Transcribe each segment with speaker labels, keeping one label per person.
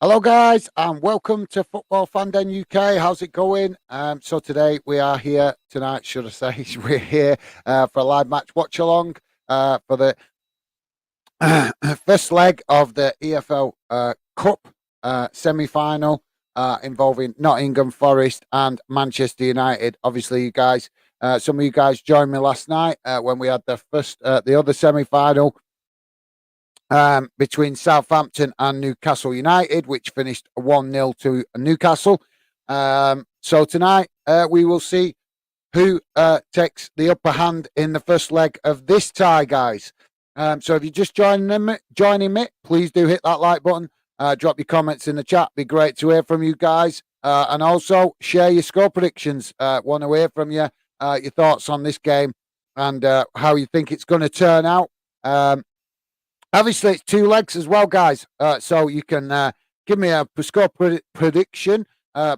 Speaker 1: Hello, guys, and welcome to Football Fandom UK. How's it going? So today we are here tonight, should I say? We're here for a live match watch along for the first leg of the EFL Cup semi-final involving Nottingham Forest and Manchester United. Obviously, some of you guys joined me last night when we had the other semi-final between Southampton and Newcastle United, which finished 1-0 to Newcastle. So tonight we will see who takes the upper hand in the first leg of this tie, guys. So if you're just joining me, please do hit that like button. Drop your comments in the chat. Be great to hear from you guys. And also share your score predictions. Want to hear from you, your thoughts on this game and how you think it's going to turn out. Obviously, it's two legs as well, guys. So you can give me a score prediction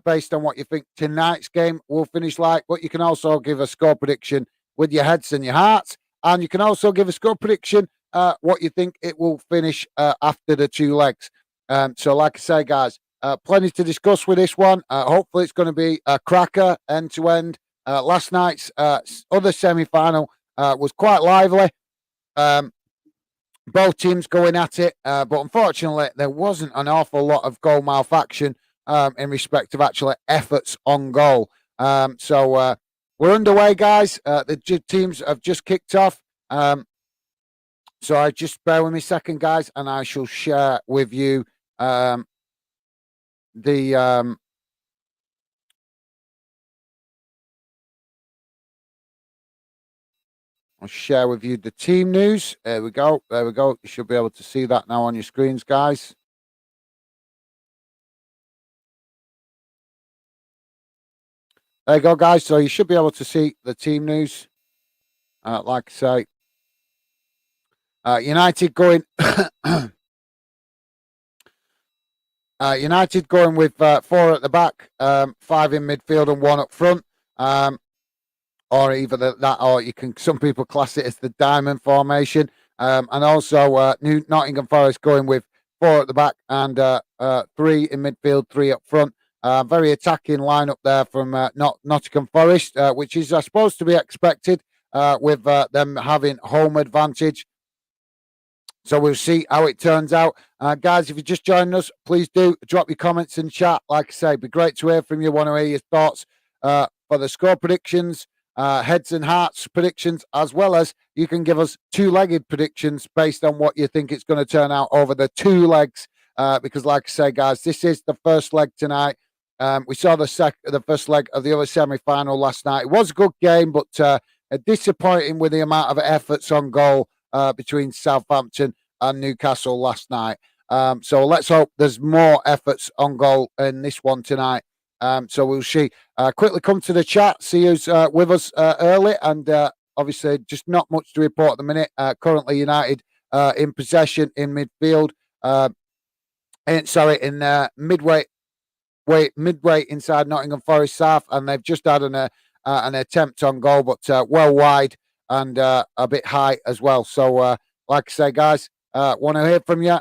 Speaker 1: based on what you think tonight's game will finish like. But you can also give a score prediction with your heads and your hearts. And you can also give a score prediction what you think it will finish after the two legs. So like I say, guys, plenty to discuss with this one. Hopefully it's going to be a cracker end to end. Last night's other semi-final was quite lively. Both teams going at it, but unfortunately, there wasn't an awful lot of goal mouth action in respect of actual efforts on goal. So we're underway, guys. The teams have just kicked off. So I just bear with me a second, guys, and I shall share with you the. I'll share with you the team news. There we go. There we go. You should be able to see that now on your screens, guys. There you go, guys. So you should be able to see the team news. Like I say, United going. United going with four at the back, five in midfield, and one up front. Or either that, or you can. Some people class it as the diamond formation. And also Nottingham Forest going with four at the back and three in midfield, three up front. Very attacking lineup there from Nottingham Forest, which is, I suppose, to be expected with them having home advantage. So we'll see how it turns out. Guys, if you're just joining us, please do drop your comments in chat. Like I say, it'd be great to hear from you. Want to hear your thoughts for the score predictions, heads and hearts predictions, as well as you can give us two-legged predictions based on what you think it's going to turn out over the two legs. Because like I say, guys, this is the first leg tonight. We saw the first leg of the other semi-final last night. It was a good game, but disappointing with the amount of efforts on goal between Southampton and Newcastle last night. So let's hope there's more efforts on goal in this one tonight. So we'll see. Quickly come to the chat, see who's with us early, and obviously just not much to report at the minute. Currently United in possession in midfield. In midway inside Nottingham Forest South, and they've just had an attempt on goal, but well wide and a bit high as well. So, like I say, guys, want to hear from you.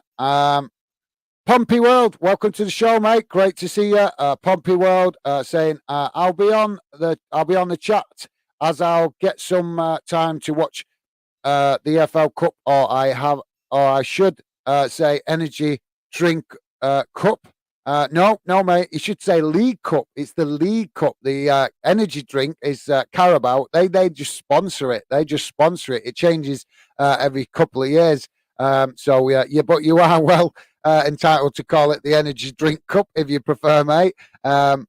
Speaker 1: Pompey World, welcome to the show, mate. Great to see you. Pompey World saying I'll be on the chat as I'll get some time to watch the EFL Cup, or I should say energy drink cup. No, mate. You should say League Cup. It's the League Cup. The energy drink is Carabao. They just sponsor it. It changes every couple of years. So yeah, but you are well entitled to call it the energy drink cup if you prefer, mate. But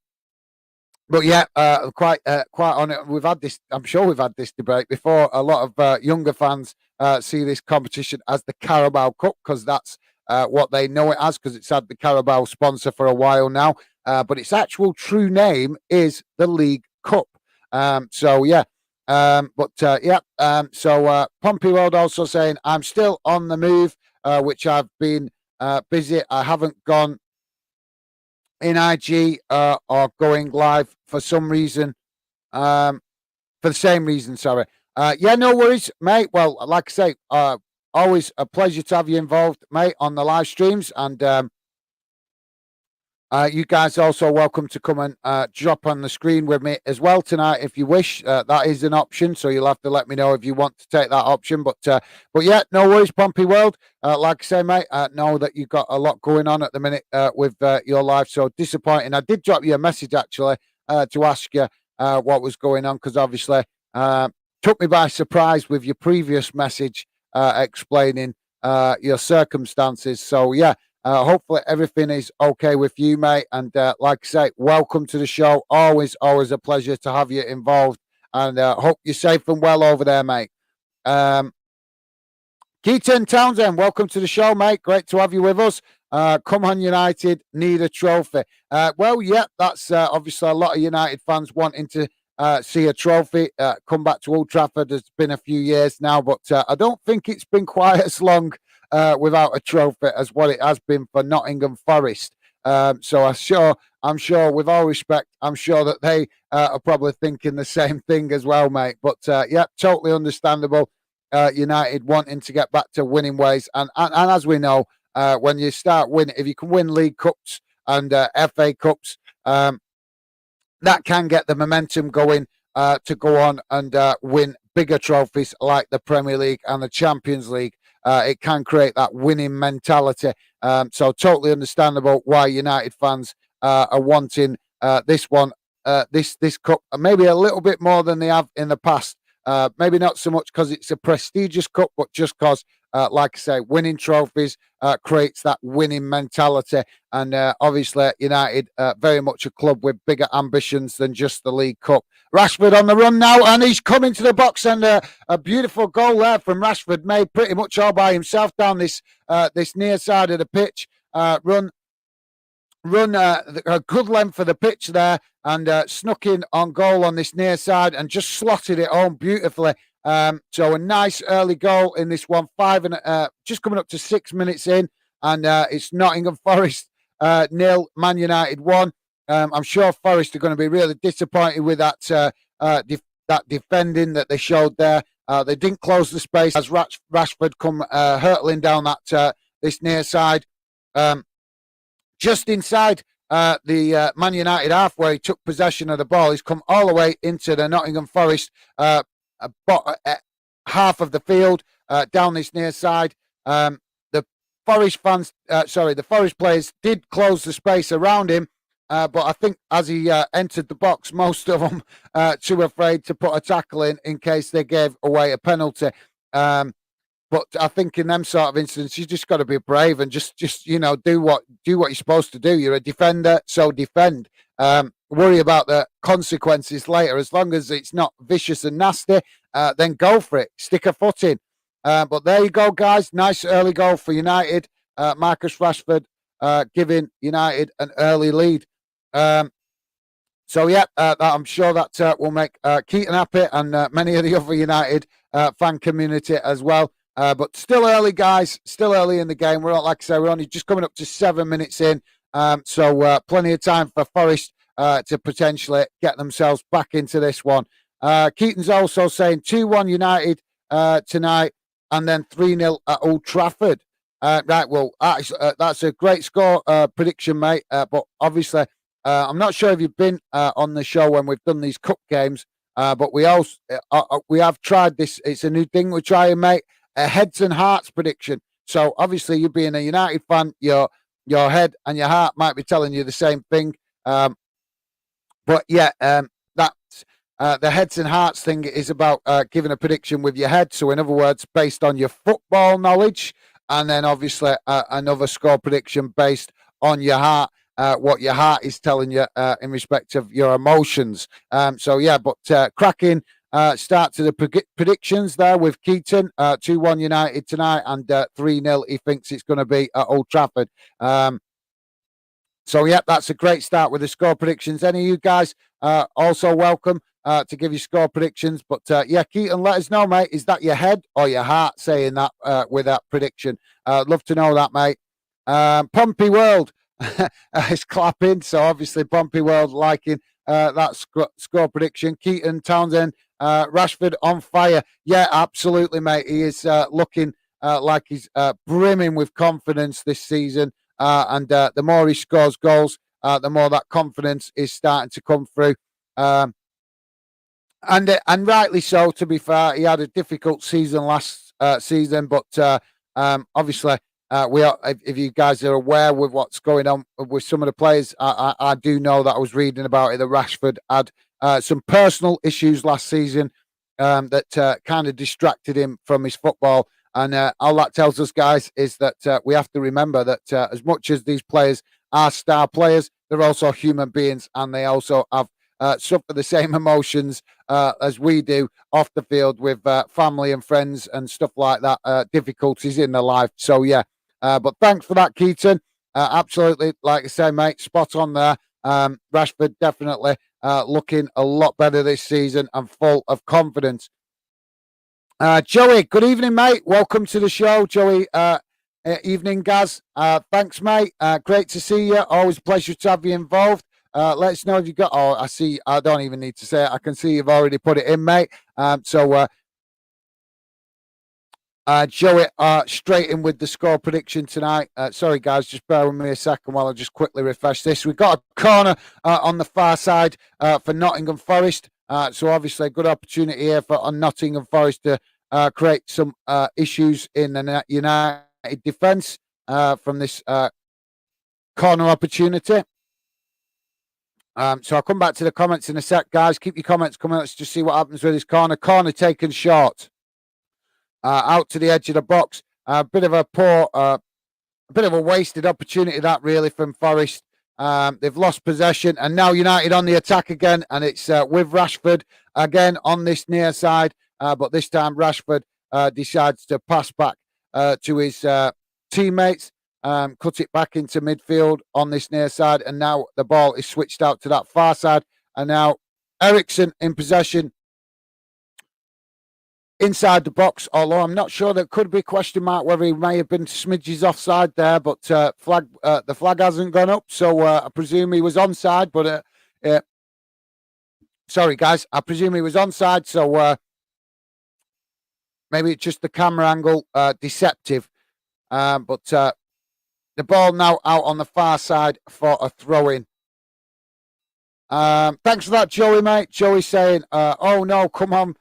Speaker 1: yeah, quite on it. We've had this. I'm sure we've had this debate before. A lot of younger fans see this competition as the Carabao Cup because that's what they know it as, because it's had the Carabao sponsor for a while now. But its actual true name is the League Cup. So yeah. So Pompey World also saying I'm still on the move, which I've been busy. I haven't gone in IG or going live for some reason. For the same reason, sorry. Yeah, no worries, mate. Well, like I say, always a pleasure to have you involved, mate, on the live streams. And You guys are also welcome to come and drop on the screen with me as well tonight if you wish. That is an option, so you'll have to let me know if you want to take that option. But yeah, no worries, Pompey World. Like I say, mate, know that you've got a lot going on at the minute with your life. So disappointing. I did drop you a message actually to ask you what was going on, because obviously took me by surprise with your previous message explaining your circumstances. So yeah. Hopefully everything is okay with you, mate. And like I say, welcome to the show. Always a pleasure to have you involved. And hope you're safe and well over there, mate. Keaton Townsend, welcome to the show, mate. Great to have you with us. Come on, United, need a trophy. Well, yeah, that's obviously a lot of United fans wanting to see a trophy come back to Old Trafford. It's been a few years now, but I don't think it's been quite as long without a trophy as what it has been for Nottingham Forest. So I'm sure, with all respect, I'm sure that they are probably thinking the same thing as well, mate. But yeah, totally understandable. United wanting to get back to winning ways, and as we know, when you start winning, if you can win League Cups and FA Cups, that can get the momentum going to go on and win bigger trophies like the Premier League and the Champions League. It can create that winning mentality. So totally understandable why United fans are wanting this one, this cup, maybe a little bit more than they have in the past. Maybe not so much because it's a prestigious cup, but just because, like I say, winning trophies creates that winning mentality. And obviously, United, very much a club with bigger ambitions than just the League Cup. Rashford on the run now, and he's coming to the box, and a beautiful goal there from Rashford, made pretty much all by himself down this near side of the pitch. Run a good length for the pitch there, and snuck in on goal on this near side and just slotted it home beautifully. So a nice early goal in this one, just coming up to 6 minutes in, and it's Nottingham Forest 0, Man United 1. I'm sure Forest are going to be really disappointed with that defending that they showed there. They didn't close the space as Rashford come hurtling down that this near side. Just inside the Man United half, where he took possession of the ball. He's come all the way into the Nottingham Forest half of the field, down this near side. The Forest players did close the space around him, but I think as he entered the box, most of them too afraid to put a tackle in case they gave away a penalty. But I think in them sort of instances, you just got to be brave and just do what you're supposed to do. You're a defender, so defend. Worry about the consequences later. As long as it's not vicious and nasty, then go for it. Stick a foot in. But there you go, guys. Nice early goal for United. Marcus Rashford giving United an early lead. So yeah, I'm sure that will make Keaton happy and many of the other United fan community as well. But still early, guys. Still early in the game. Like I say, we're only just coming up to 7 minutes in. So plenty of time for Forest to potentially get themselves back into this one. Keaton's also saying 2-1 United tonight, and then 3-0 at Old Trafford. Right, well, that's a great score prediction, mate. But obviously, I'm not sure if you've been on the show when we've done these cup games, but we have tried this. It's a new thing we're trying, mate. A heads and hearts prediction. So obviously, you being a United fan, your head and your heart might be telling you the same thing. But yeah, that's the heads and hearts thing is about giving a prediction with your head. So in other words, based on your football knowledge, and then obviously another score prediction based on your heart, what your heart is telling you in respect of your emotions. So yeah, but cracking. Start to the predictions there with Keaton. 2-1 United tonight, and 3-0 he thinks it's going to be at Old Trafford. So yeah, that's a great start with the score predictions. Any of you guys also welcome to give you score predictions. But yeah, Keaton, let us know, mate. Is that your head or your heart saying that with that prediction? Love to know that, mate. Pompey World is clapping. So obviously Pompey World liking that score prediction. Keaton Townsend, Rashford on fire. Yeah, absolutely, mate. He is looking like he's brimming with confidence this season. And the more he scores goals, the more that confidence is starting to come through. And rightly so. To be fair, he had a difficult season last season, but obviously, we are. If you guys are aware with what's going on with some of the players, I do know that I was reading about it that Rashford had some personal issues last season that kind of distracted him from his football. And all that tells us, guys, is that we have to remember that as much as these players are star players, they're also human beings, and they also have suffer the same emotions as we do off the field with family and friends and stuff like that, difficulties in their life. So, yeah, but thanks for that, Keaton. Absolutely, like I say, mate, spot on there. Rashford definitely looking a lot better this season and full of confidence. Joey, good evening, mate. Welcome to the show, Joey. Evening, Gaz. Thanks, mate. Great to see you. Always a pleasure to have you involved. Let us know if you got. Oh, I see. I don't even need to say it. I can see you've already put it in, mate. Joey, straight in with the score prediction tonight. Sorry, guys, just bear with me a second while I just quickly refresh this. We've got a corner on the far side for Nottingham Forest. So obviously a good opportunity here for Nottingham Forest to create some issues in the United defence from this corner opportunity. So I'll come back to the comments in a sec, guys. Keep your comments coming. Let's just see what happens with this corner. Corner taken short. Out to the edge of the box. A bit of a poor, a bit of a wasted opportunity that really from Forest. They've lost possession, and now United on the attack again, and it's with Rashford again on this near side. But this time Rashford decides to pass back to his teammates. Cut it back into midfield on this near side, and now the ball is switched out to that far side, and now Eriksen in possession inside the box, although I'm not sure. There could be a question mark whether he may have been smidges offside there, but the flag hasn't gone up, so I presume he was onside, but sorry guys, I presume he was onside, so maybe it's just the camera angle deceptive, but the ball now out on the far side for a throw-in. Thanks for that, Joey, mate. Joey saying, oh no, come on,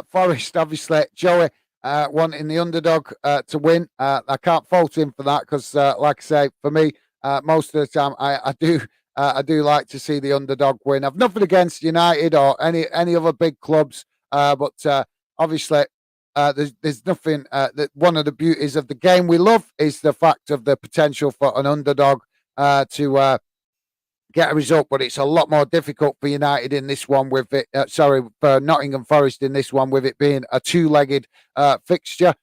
Speaker 1: Forest, obviously. Joey wanting the underdog to win. I can't fault him for that because, like I say, for me, most of the time, I do like to see the underdog win. I've nothing against United or any other big clubs, but obviously, there's nothing that one of the beauties of the game we love is the fact of the potential for an underdog to get a result, but it's a lot more difficult for United in this one with it. For Nottingham Forest in this one with it being a two-legged fixture.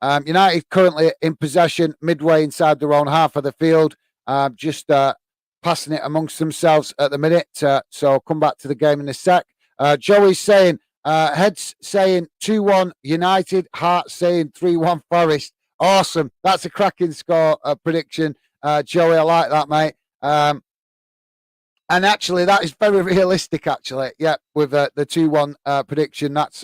Speaker 1: United currently in possession midway inside their own half of the field, just passing it amongst themselves at the minute. So I'll come back to the game in a sec. Joey's saying, heads saying 2-1 United, heart saying 3-1 Forest. Awesome. That's a cracking score prediction. Joey, I like that, mate. And actually, that is very realistic, actually. Yeah, with the 2-1 prediction, that's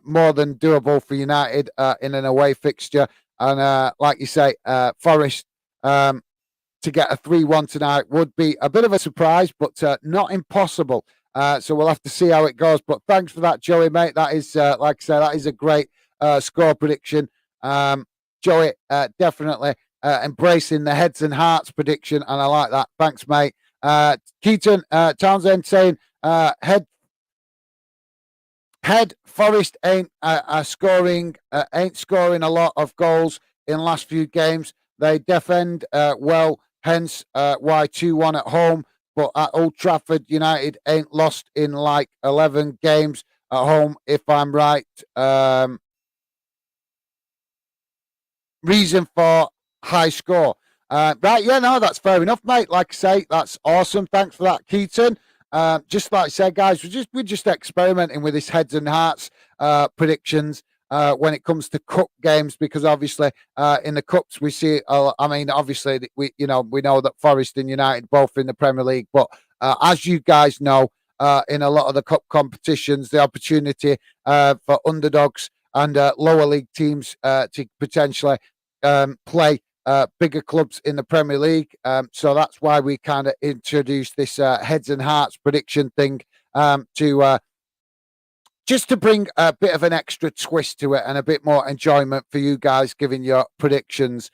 Speaker 1: more than doable for United in an away fixture. And like you say, Forest to get a 3-1 tonight would be a bit of a surprise, but not impossible. So we'll have to see how it goes. But thanks for that, Joey, mate. That is, like I say, that is a great score prediction. Joey, definitely embracing the heads and hearts prediction, and I like that. Thanks, mate. Keaton Townsend saying head Forest ain't scoring a lot of goals in last few games. They defend well, hence why 2-1 at home. But at Old Trafford, United ain't lost in like 11 games at home, if I'm right. Reason for high score. Right, yeah, no, that's fair enough, mate. Like I say, that's awesome. Thanks for that, Keaton. Just like I said, guys, we're just experimenting with this heads and hearts predictions when it comes to cup games, because obviously in the cups we see. Obviously we know that Forest and United both in the Premier League, but as you guys know, in a lot of the cup competitions, the opportunity for underdogs and lower league teams to potentially play bigger clubs in the Premier League. So that's why we kind of introduced this heads and hearts prediction thing to just to bring a bit of an extra twist to it and a bit more enjoyment for you guys giving your predictions.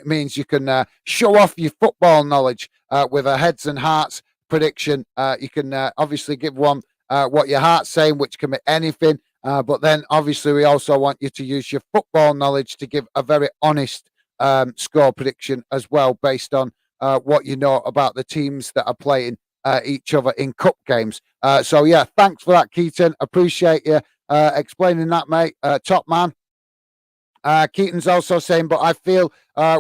Speaker 1: Means you can show off your football knowledge with a heads and hearts prediction. You can obviously give one what your heart's saying, which can be anything. But then obviously we also want you to use your football knowledge to give a very honest score prediction as well, based on what you know about the teams that are playing each other in cup games. So yeah, thanks for that, Keaton. Appreciate you explaining that, mate. Top man. Keaton's also saying, but I feel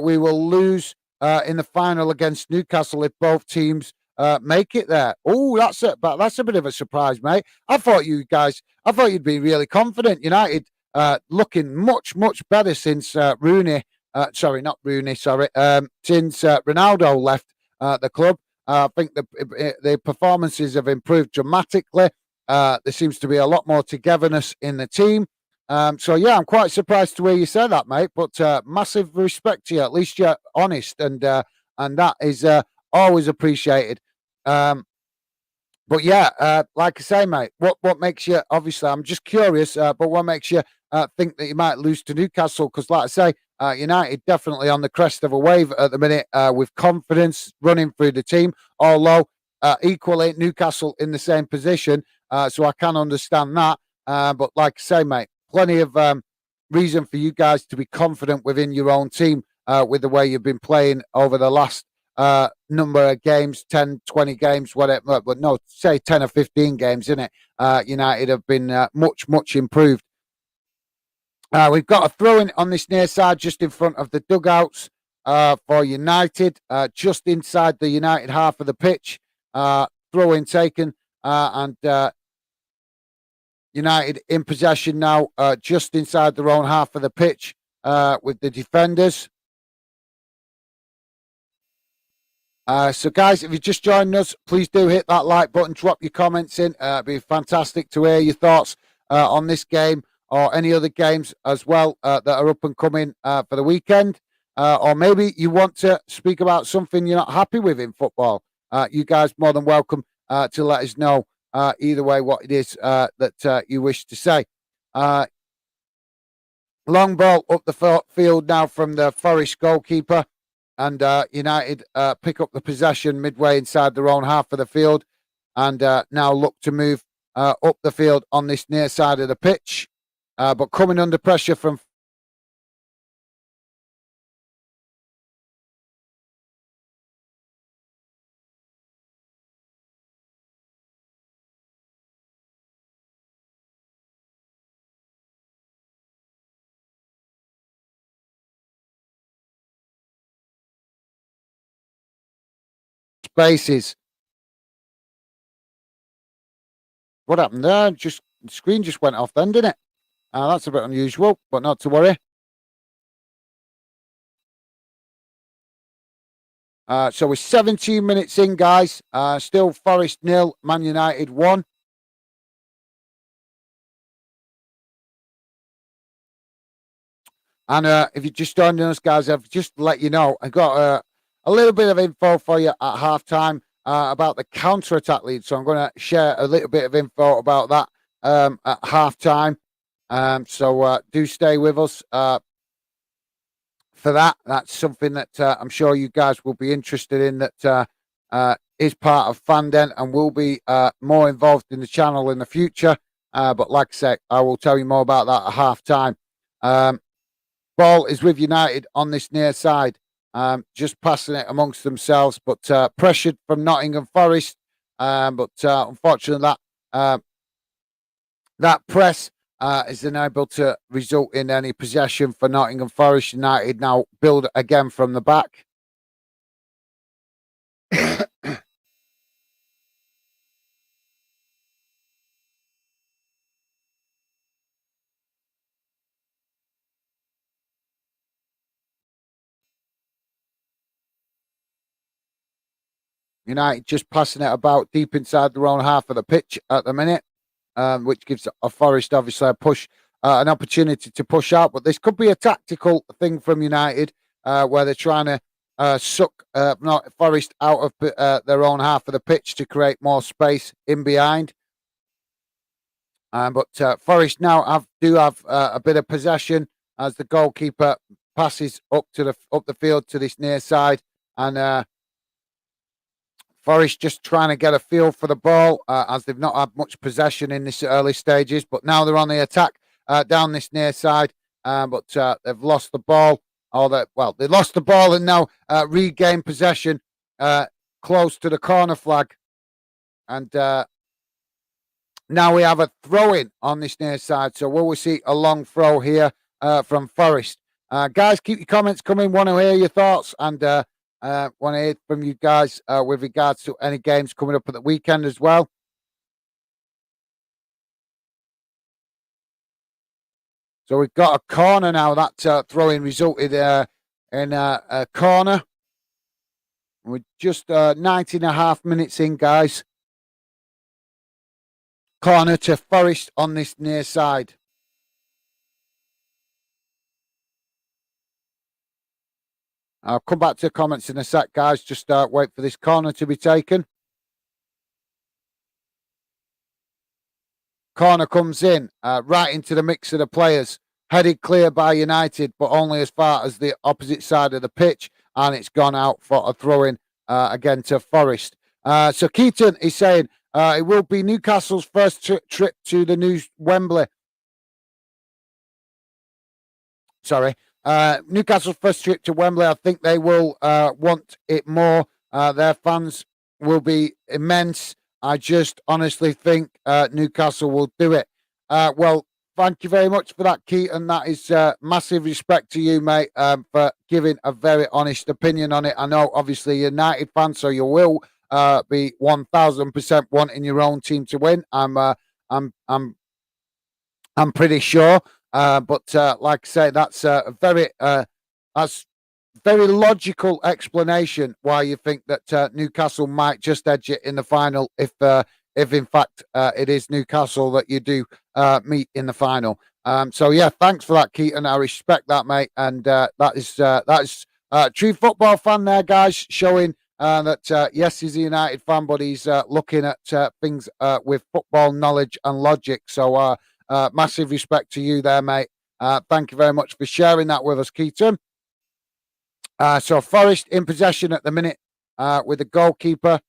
Speaker 1: we will lose in the final against Newcastle if both teams make it there. Oh, that's a bit of a surprise, mate. I thought you'd be really confident. United looking much better since Rooney. Sorry, not Rooney. Sorry, since Ronaldo left the club. I think the performances have improved dramatically. There seems to be a lot more togetherness in the team. So yeah, I'm quite surprised to hear you say that, mate. But massive respect to you. At least you're honest, and that is always appreciated. But yeah, like I say, mate, what makes you? Obviously, I'm just curious. But what makes you think that you might lose to Newcastle? Because, like I say, United definitely on the crest of a wave at the minute, with confidence running through the team. Although equally, Newcastle in the same position, so I can understand that. But like I say, mate, plenty of reason for you guys to be confident within your own team with the way you've been playing over the last number of games, 10, 20 games, whatever. But no, say 10 or 15 games, isn't it? United have been much improved. We've got a throw-in on this near side just in front of the dugouts for United, just inside the United half of the pitch. Throw-in taken, and United in possession now, just inside their own half of the pitch with the defenders. So, guys, if you're just joining us, please do hit that like button, drop your comments in. It'd be fantastic to hear your thoughts on this game or any other games as well that are up and coming for the weekend. Or maybe you want to speak about something you're not happy with in football. You guys more than welcome to let us know either way what it is that you wish to say. Long ball up the field now from the Forest goalkeeper. And United pick up the possession midway inside their own half of the field, and now look to move up the field on this near side of the pitch. But coming under pressure from spaces. What happened there? Just the screen just went off then, didn't it? That's a bit unusual, but not to worry. So we're 17 minutes in, guys. Still Forest 0, Man United 1. And if you're just joining us, guys, I've just let you know, I got a little bit of info for you at halftime about the counter-attack lead. So I'm going to share a little bit of info about that at halftime. So do stay with us for that. That's something that I'm sure you guys will be interested in, that is part of Fanden and will be more involved in the channel in the future. But like I said, I will tell you more about that at halftime. Ball is with United on this near side, just passing it amongst themselves, but pressured from Nottingham Forest. But unfortunately, that press is unable to result in any possession for Nottingham Forest. United now build again from the back. United just passing it about deep inside their own half of the pitch at the minute, which gives a Forest obviously a push, an opportunity to push out. But this could be a tactical thing from United where they're trying to suck Forest out of their own half of the pitch to create more space in behind. But Forest now do have a bit of possession as the goalkeeper passes up the field to this near side, and Forest just trying to get a feel for the ball as they've not had much possession in this early stages. But now they're on the attack down this near side, but they've lost the ball. They lost the ball and now regain possession close to the corner flag, and now we have a throw-in on this near side. So will we see a long throw here from Forest? Guys, keep your comments coming. Want to hear your thoughts, and want to hear from you guys with regards to any games coming up at the weekend as well. So we've got a corner now. That throw-in resulted in a corner. We're just 19.5 minutes in, guys. Corner to Forest on this near side. I'll come back to the comments in a sec, guys. Just wait for this corner to be taken. Corner comes in, right into the mix of the players. Headed clear by United, but only as far as the opposite side of the pitch. And it's gone out for a throw-in again to Forest. So Keaton is saying it will be Newcastle's first trip to the new Wembley. Sorry. Newcastle's first trip to Wembley. I think they will want it more. Their fans will be immense. I just honestly think Newcastle will do it. Well, thank you very much for that, Keaton. That is massive respect to you, mate, for giving a very honest opinion on it. I know, obviously, you're a United fan, so you will be 1,000% wanting your own team to win. I'm pretty sure. But like I say, that's a very logical explanation why you think that Newcastle might just edge it in the final if in fact it is Newcastle that you do meet in the final. So yeah, thanks for that, Keaton. I respect that, mate, and that is true football fan there, guys, showing that yes, he's a United fan, but he's looking at things with football knowledge and logic. So massive respect to you there, mate. Thank you very much for sharing that with us, Keaton. So Forest in possession at the minute with the goalkeeper.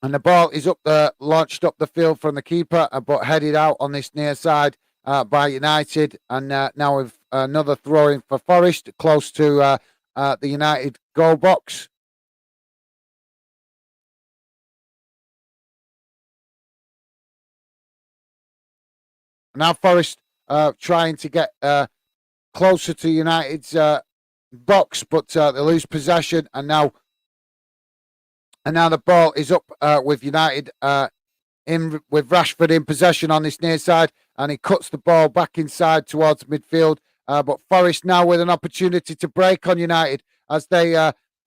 Speaker 1: And the ball is launched up the field from the keeper, but headed out on this near side by United. And now with another throw-in for Forest, close to the United goal box. Now Forest trying to get closer to United's box, but they lose possession, and now the ball is up with United with Rashford in possession on this near side, and he cuts the ball back inside towards midfield. But Forest now with an opportunity to break on United as they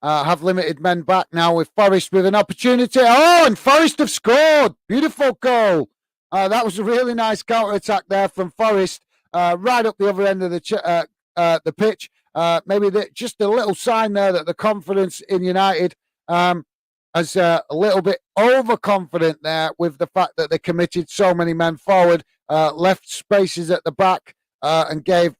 Speaker 1: have limited men back now, with Forest with an opportunity. Oh, and Forest have scored! Beautiful goal. That was a really nice counter-attack there from Forest, right up the other end of the pitch. Maybe just a little sign there that the confidence in United is a little bit overconfident there, with the fact that they committed so many men forward, left spaces at the back, and gave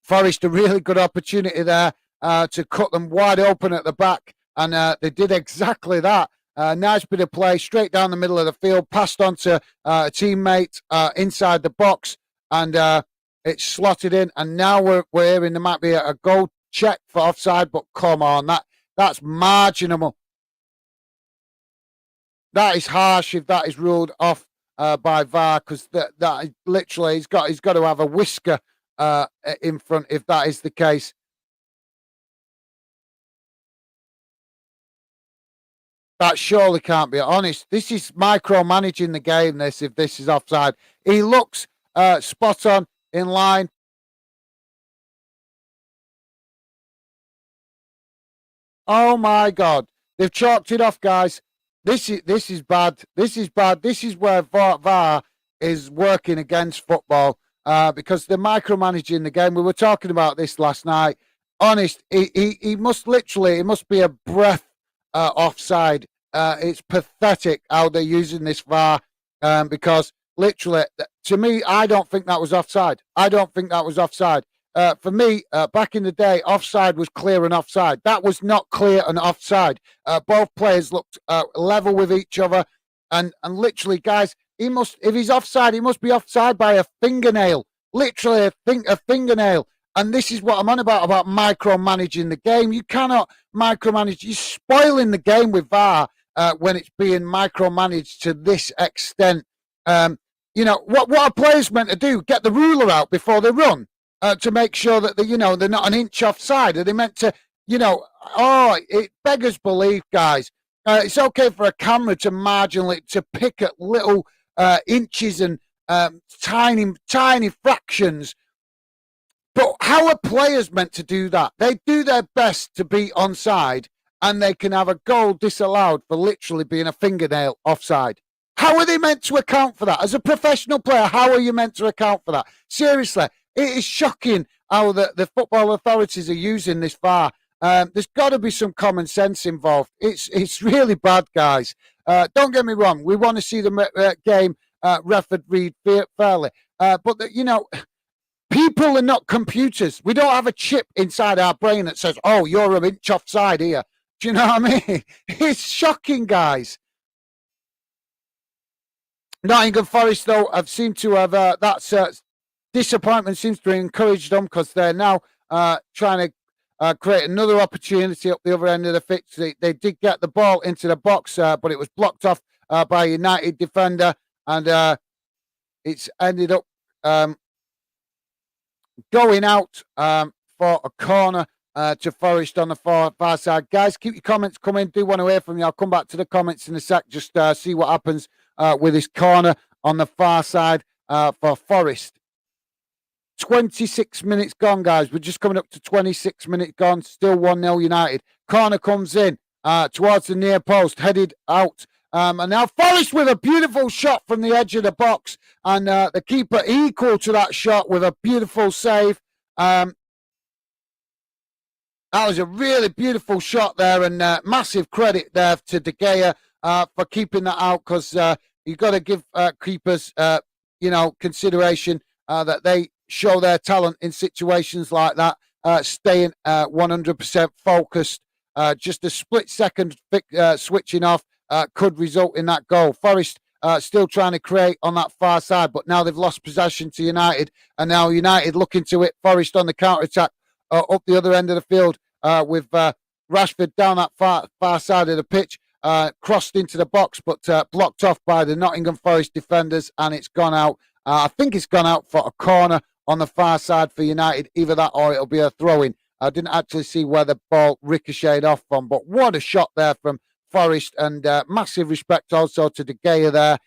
Speaker 1: Forest a really good opportunity there to cut them wide open at the back. And they did exactly that. Nice bit of play straight down the middle of the field, passed on to a teammate inside the box, and it's slotted in. And now we're hearing there might be a goal check for offside, but come on, that's marginal. That is harsh if that is ruled off by VAR, because that literally he's got to have a whisker in front if that is the case. That surely can't be honest. This is micromanaging the game, if this is offside. He looks spot on, in line. Oh my God. They've chalked it off, guys. This is bad. This is bad. This is where VAR is working against football because they're micromanaging the game. We were talking about this last night. Honest, he must literally, it must be a breath offside. It's pathetic how they're using this VAR because literally, to me, I don't think that was offside. I don't think that was offside. For me, back in the day, offside was clear and offside. That was not clear and offside. Both players looked level with each other, and literally, guys, if he's offside, he must be offside by a fingernail. Literally, a fingernail. And this is what I'm on about micromanaging the game. You cannot micromanage. You're spoiling the game with VAR when it's being micromanaged to this extent. What are players meant to do? Get the ruler out before they run to make sure that they're not an inch offside. Are they meant to, it beggars belief, guys. It's okay for a camera to marginally to pick at little inches and tiny fractions. But how are players meant to do that? They do their best to be onside, and they can have a goal disallowed for literally being a fingernail offside. How are they meant to account for that? As a professional player, how are you meant to account for that? Seriously, it is shocking how the football authorities are using this VAR. There's got to be some common sense involved. It's really bad, guys. Don't get me wrong. We want to see the game refereed fairly. People are not computers. We don't have a chip inside our brain that says, oh, you're an inch offside here. Do you know what I mean? It's shocking, guys. Nottingham Forest, though, have seemed to have that disappointment seems to encourage them because they're now trying to create another opportunity up the other end of the pitch. They did get the ball into the box, but it was blocked off by a United defender, and it's ended up going out for a corner to Forest on the far side. Guys, keep your comments coming. Do want to hear from you. I'll come back to the comments in a sec, just see what happens with this corner on the far side for Forest. 26 minutes gone, guys. We're just coming up to 26 minutes gone. Still 1-0 United. Corner comes in towards the near post, headed out. And now Forest with a beautiful shot from the edge of the box. And the keeper equal to that shot with a beautiful save. That was a really beautiful shot there. And massive credit there to De Gea for keeping that out. Because you've got to give keepers, consideration that they show their talent in situations like that, staying 100% focused. Just a split second switching off could result in that goal. Forest still trying to create on that far side, but now they've lost possession to United, and now United looking to it. Forest on the counter-attack up the other end of the field with Rashford down that far side of the pitch, crossed into the box, but blocked off by the Nottingham Forest defenders, and it's gone out. I think it's gone out for a corner on the far side for United. Either that or it'll be a throw-in. I didn't actually see where the ball ricocheted off from, but what a shot there from Forest, and massive respect also to De Gea there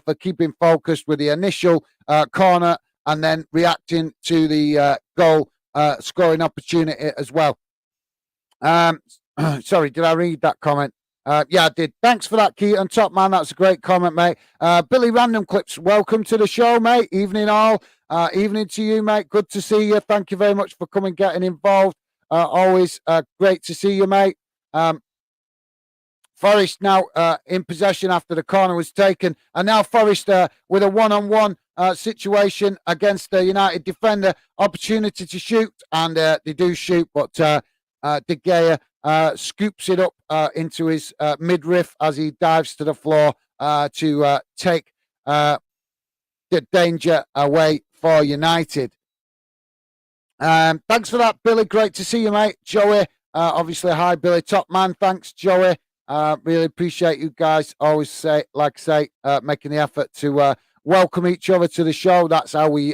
Speaker 1: for keeping focused with the initial corner and then reacting to the goal scoring opportunity as well. Sorry, did I read that comment? Yeah, I did. Thanks for that, Keaton. Top man, that's a great comment, mate. Billy Random Clips, welcome to the show, mate. Evening all. Evening to you, mate. Good to see you. Thank you very much for coming, getting involved. Always great to see you, mate. Forest now in possession after the corner was taken. And now Forest with a one-on-one situation against the United defender. Opportunity to shoot, and they do shoot, but De Gea scoops it up into his midriff as he dives to the floor to take the danger away for United. Thanks for that, Billy. Great to see you, mate. Joey, obviously, hi, Billy. Top man. Thanks, Joey. Really appreciate you guys. Always making the effort to welcome each other to the show. That's how we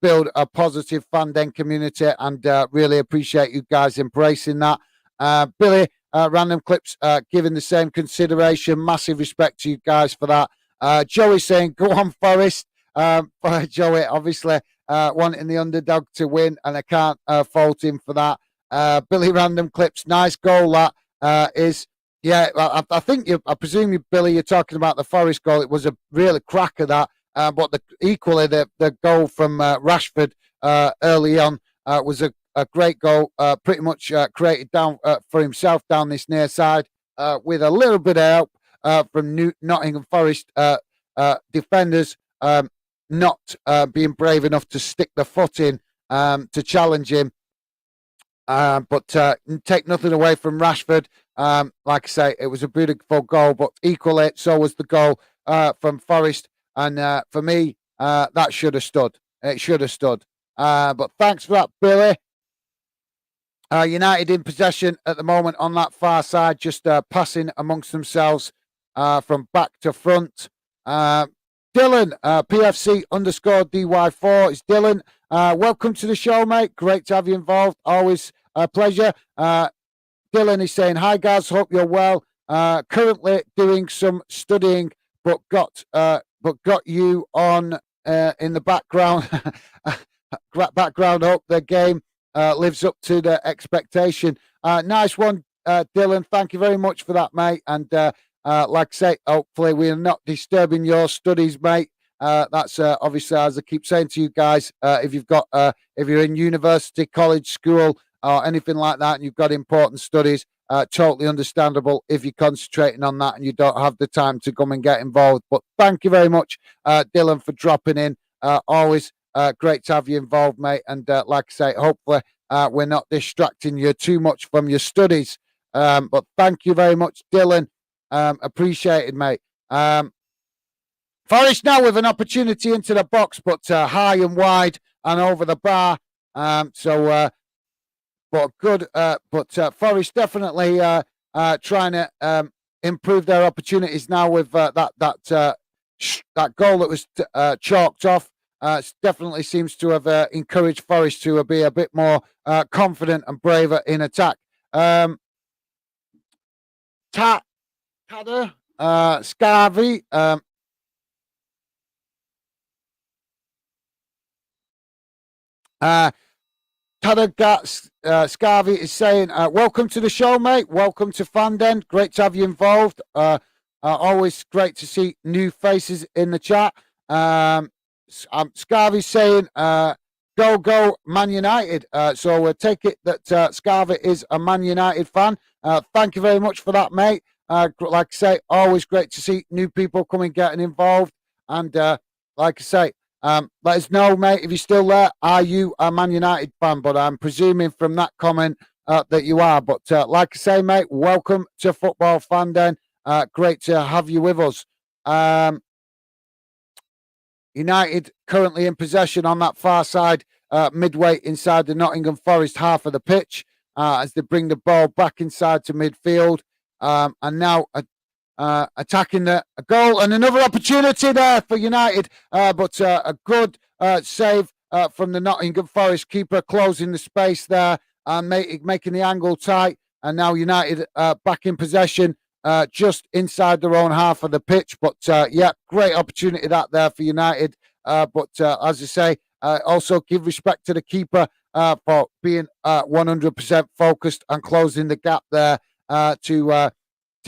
Speaker 1: build a positive fan den community, and really appreciate you guys embracing that. Billy, Random Clips, giving the same consideration. Massive respect to you guys for that. Joey saying, go on, Forest. Joey, obviously, wanting the underdog to win, and I can't fault him for that. Billy Random Clips, nice goal that is. Yeah, I think I presume you, Billy, you're talking about the Forest goal. It was a really cracker that, but equally the goal from Rashford early on was a great goal. Pretty much created down for himself down this near side with a little bit of help from Nottingham Forest defenders, not being brave enough to stick the foot in to challenge him. But take nothing away from Rashford. Like I say, it was a beautiful goal, but equally, so was the goal from Forest. And for me, that should have stood. It should have stood. But thanks for that, Billy. United in possession at the moment on that far side, just passing amongst themselves from back to front. Dylan, PFC _ DY4 is Dylan. Welcome to the show, mate. Great to have you involved. Always a pleasure. Dylan is saying, hi, guys. Hope you're well. Currently doing some studying, but got you on in the background. Hope the game lives up to the expectation. Nice one, Dylan. Thank you very much for that, mate. And like I say, hopefully we're not disturbing your studies, mate. That's obviously, as I keep saying to you guys, if you're in university, college, school, or anything like that, and you've got important studies, totally understandable if you're concentrating on that and you don't have the time to come and get involved. But thank you very much, Dylan, for dropping in. Always great to have you involved, mate. And like I say, hopefully we're not distracting you too much from your studies. But thank you very much, Dylan. Appreciated, mate. Forest now with an opportunity into the box, but high and wide and over the bar. But good. But Forest definitely trying to improve their opportunities now with that goal that was chalked off. Definitely seems to have encouraged Forest to be a bit more confident and braver in attack. Tada, Scarvy. Scarvy is saying, welcome to the show, mate. Welcome to Fanden. Great to have you involved. Always great to see new faces in the chat. Scarvy's saying, go Man United. So we'll take it that Scarvy is a Man United fan. Thank you very much for that, mate. Like I say, always great to see new people coming, getting involved. And like I say, let us know, mate, if you're still there. Are you a Man United fan? But I'm presuming from that comment that you are. But like I say, mate, welcome to Football Fanden. Great to have you with us. United currently in possession on that far side, midway inside the Nottingham Forest half of the pitch, as they bring the ball back inside to midfield. And now attacking a goal and another opportunity there for United, but a good save from the Nottingham Forest keeper, closing the space there and making the angle tight. And now United back in possession, just inside their own half of the pitch. But yeah, great opportunity that there for United. But as I say, also give respect to the keeper for being 100% focused and closing the gap there to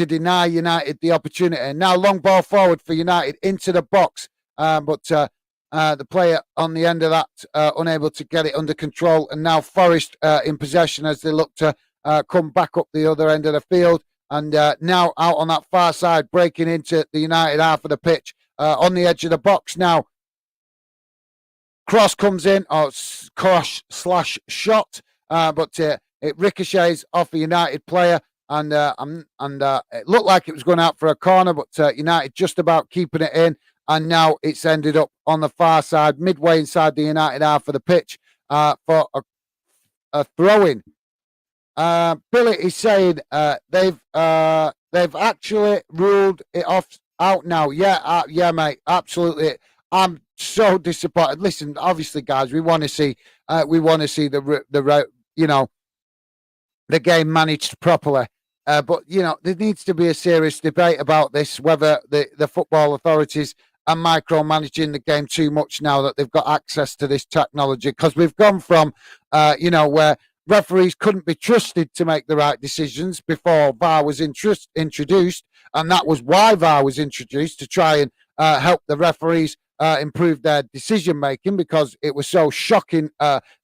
Speaker 1: deny United the opportunity. And now long ball forward for United into the box. But the player on the end of that unable to get it under control. And now Forest in possession as they look to come back up the other end of the field. And now out on that far side, breaking into the United half of the pitch. On the edge of the box now. Cross comes in, or cross/shot. But it ricochets off a United player. And it looked like it was going out for a corner, but United just about keeping it in. And now it's ended up on the far side, midway inside the United half of the pitch for a throw-in. Billy is saying they've actually ruled it out now. Yeah, mate, absolutely. I'm so disappointed. Listen, obviously, guys, we want to see the game managed properly. But, there needs to be a serious debate about this, whether the football authorities are micromanaging the game too much now that they've got access to this technology. Because we've gone from, where referees couldn't be trusted to make the right decisions before VAR was introduced, and that was why VAR was introduced, to try and help the referees improve their decision making, because it was so shocking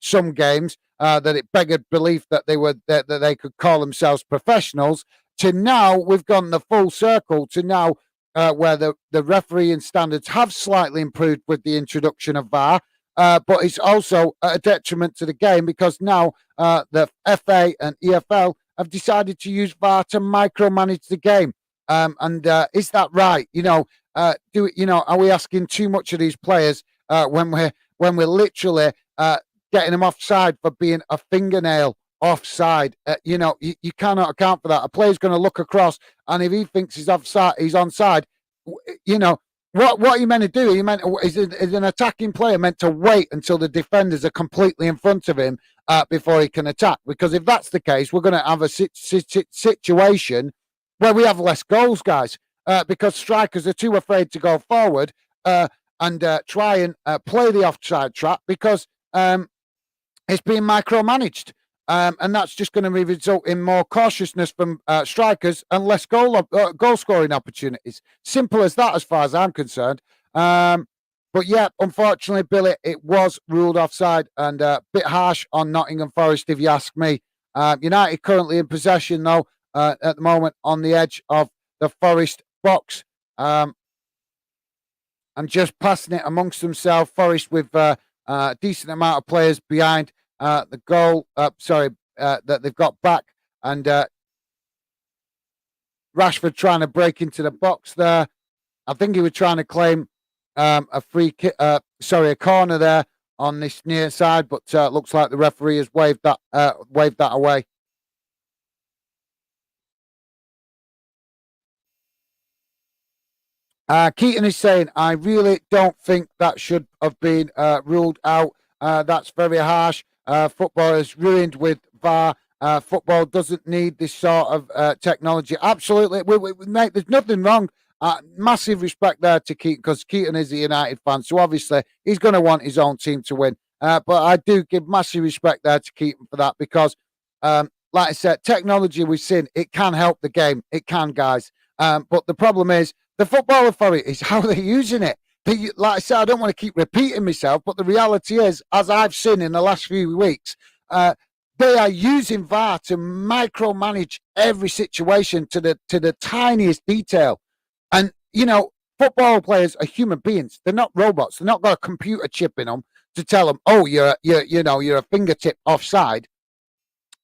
Speaker 1: some games that it begged belief that they could call themselves professionals. To now, we've gone the full circle to now where the refereeing standards have slightly improved with the introduction of VAR. But it's also a detriment to the game, because now the FA and EFL have decided to use VAR to micromanage the game. And is that right? Are we asking too much of these players when we're literally getting them offside for being a fingernail offside? You cannot account for that. A player's going to look across, and if he thinks he's offside, he's onside. What are you meant to do? Is an attacking player meant to wait until the defenders are completely in front of him before he can attack? Because if that's the case, we're going to have a situation where we have less goals, guys, because strikers are too afraid to go forward and try and play the offside trap, because it's being micromanaged. And that's just going to result in more cautiousness from strikers and less goal scoring opportunities. Simple as that, as far as I'm concerned. But yeah, unfortunately, Billy, it was ruled offside, and a bit harsh on Nottingham Forest, if you ask me. United currently in possession, though, at the moment on the edge of the Forest box, and just passing it amongst themselves. Forest with a decent amount of players behind the goal, that they've got back, and Rashford trying to break into the box there. I think he was trying to claim a free kick, a corner there on this near side, but looks like the referee has waved that away. Keaton is saying, I really don't think that should have been ruled out. That's very harsh. Football is ruined with VAR. Football doesn't need this sort of technology. Absolutely. Mate, there's nothing wrong. Massive respect there to Keaton, because Keaton is a United fan, so obviously he's going to want his own team to win. But I do give massive respect there to Keaton for that, because, like I said, technology we've seen, it can help the game. It can, guys. But the problem is, the football authority is how they're using it. Like I said, I don't want to keep repeating myself, but the reality is, as I've seen in the last few weeks, they are using VAR to micromanage every situation to the tiniest detail. And football players are human beings; they're not robots. They're not got a computer chip in them to tell them, "Oh, you're a fingertip offside."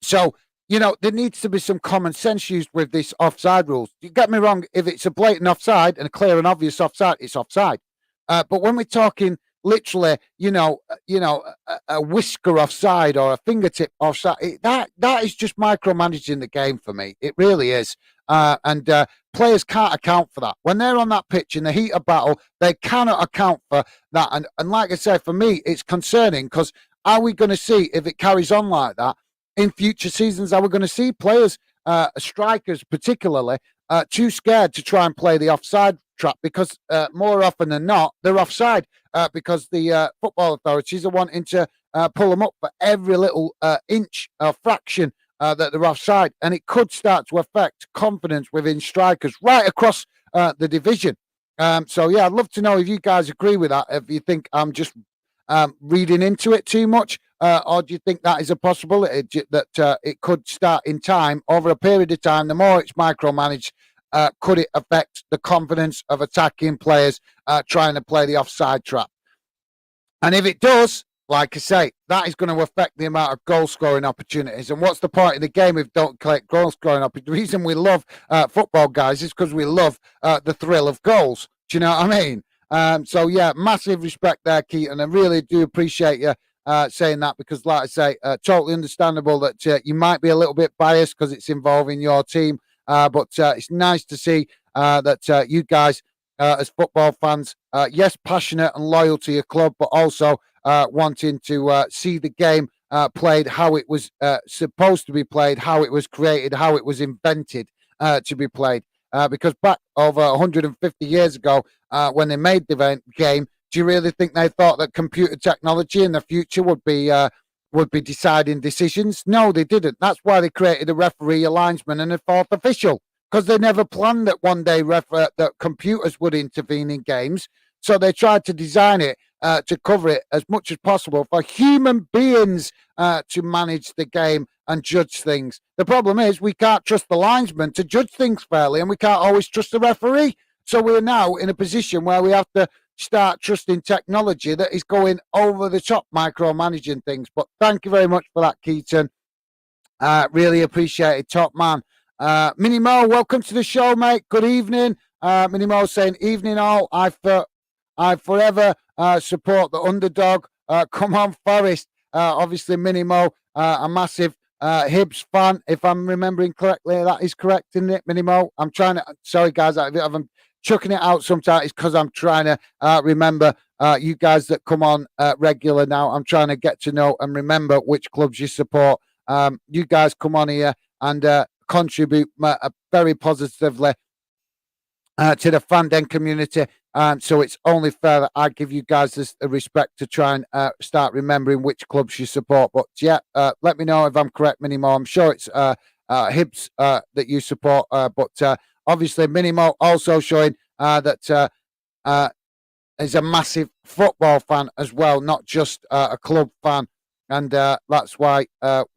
Speaker 1: So there needs to be some common sense used with this offside rules. You get me wrong; if it's a blatant offside and a clear and obvious offside, it's offside. But when we're talking literally, a whisker offside or a fingertip offside, that is just micromanaging the game for me. It really is. And players can't account for that. When they're on that pitch in the heat of battle, they cannot account for that. And like I said, for me, it's concerning, because are we going to see, if it carries on like that in future seasons, are we going to see players, strikers particularly, too scared to try and play the offside trap, because more often than not, they're offside, because the football authorities are wanting to pull them up for every little inch or fraction that they're offside, and it could start to affect confidence within strikers right across the division. So yeah, I'd love to know if you guys agree with that, if you think I'm just reading into it too much, or do you think that is a possibility that it could start in time, over a period of time, the more it's micromanaged, could it affect the confidence of attacking players trying to play the offside trap? And if it does, like I say, that is going to affect the amount of goal scoring opportunities. And what's the point of the game if don't collect goal scoring opportunities? The reason we love football, guys, is because we love the thrill of goals. Do you know what I mean? So yeah, massive respect there, Keaton. I really do appreciate you saying that, because, like I say, totally understandable that you might be a little bit biased because it's involving your team. But it's nice to see that you guys, as football fans, yes, passionate and loyal to your club, but also wanting to see the game played how it was supposed to be played, how it was created, how it was invented to be played. Because back over 150 years ago, when they made the game, do you really think they thought that computer technology in the future would be would be deciding decisions. No, they didn't. That's why they created a referee, a linesman, and a fourth official, because they never planned that one day that computers would intervene in games. So they tried to design it to cover it as much as possible for human beings to manage the game and judge things. The problem is we can't trust the linesman to judge things fairly, and we can't always trust the referee. So we're now in a position where we have to start trusting technology that is going over the top, micromanaging things. But thank you very much for that, Keaton. Really appreciate it, top man. Mini Mo, welcome to the show, mate. Good evening. Mini Mo saying, evening all. I forever support the underdog. Come on, Forest. Obviously, Mini Mo, a massive Hibs fan, if I'm remembering correctly. That is correct, isn't it, Mini Mo? I'm trying to, sorry guys, I'm chucking it out sometimes because I'm trying to remember you guys that come on regular now. I'm trying to get to know and remember which clubs you support. You guys come on here and contribute very positively to the fandom community. So it's only fair that I give you guys this respect to try and start remembering which clubs you support. But yeah, let me know if I'm correct, Minimo. I'm sure it's Hibs that you support. But obviously, Minimo also showing that is a massive football fan as well, not just a club fan. And that's why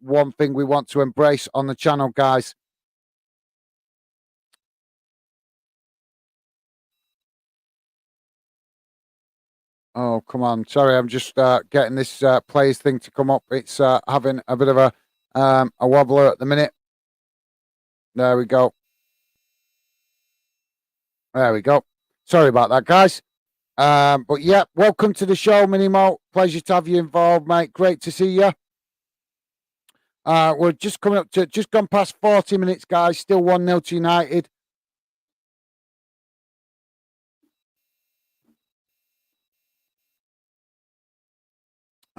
Speaker 1: one thing we want to embrace on the channel, guys. Oh, come on. Sorry, I'm just getting this players thing to come up. It's having a bit of a wobbler at the minute. There we go. There we go. Sorry about that, guys. But yeah, welcome to the show, Minimo. Pleasure to have you involved, mate. Great to see you. We're just coming up to, just gone past 40 minutes, guys. Still 1-0 to United.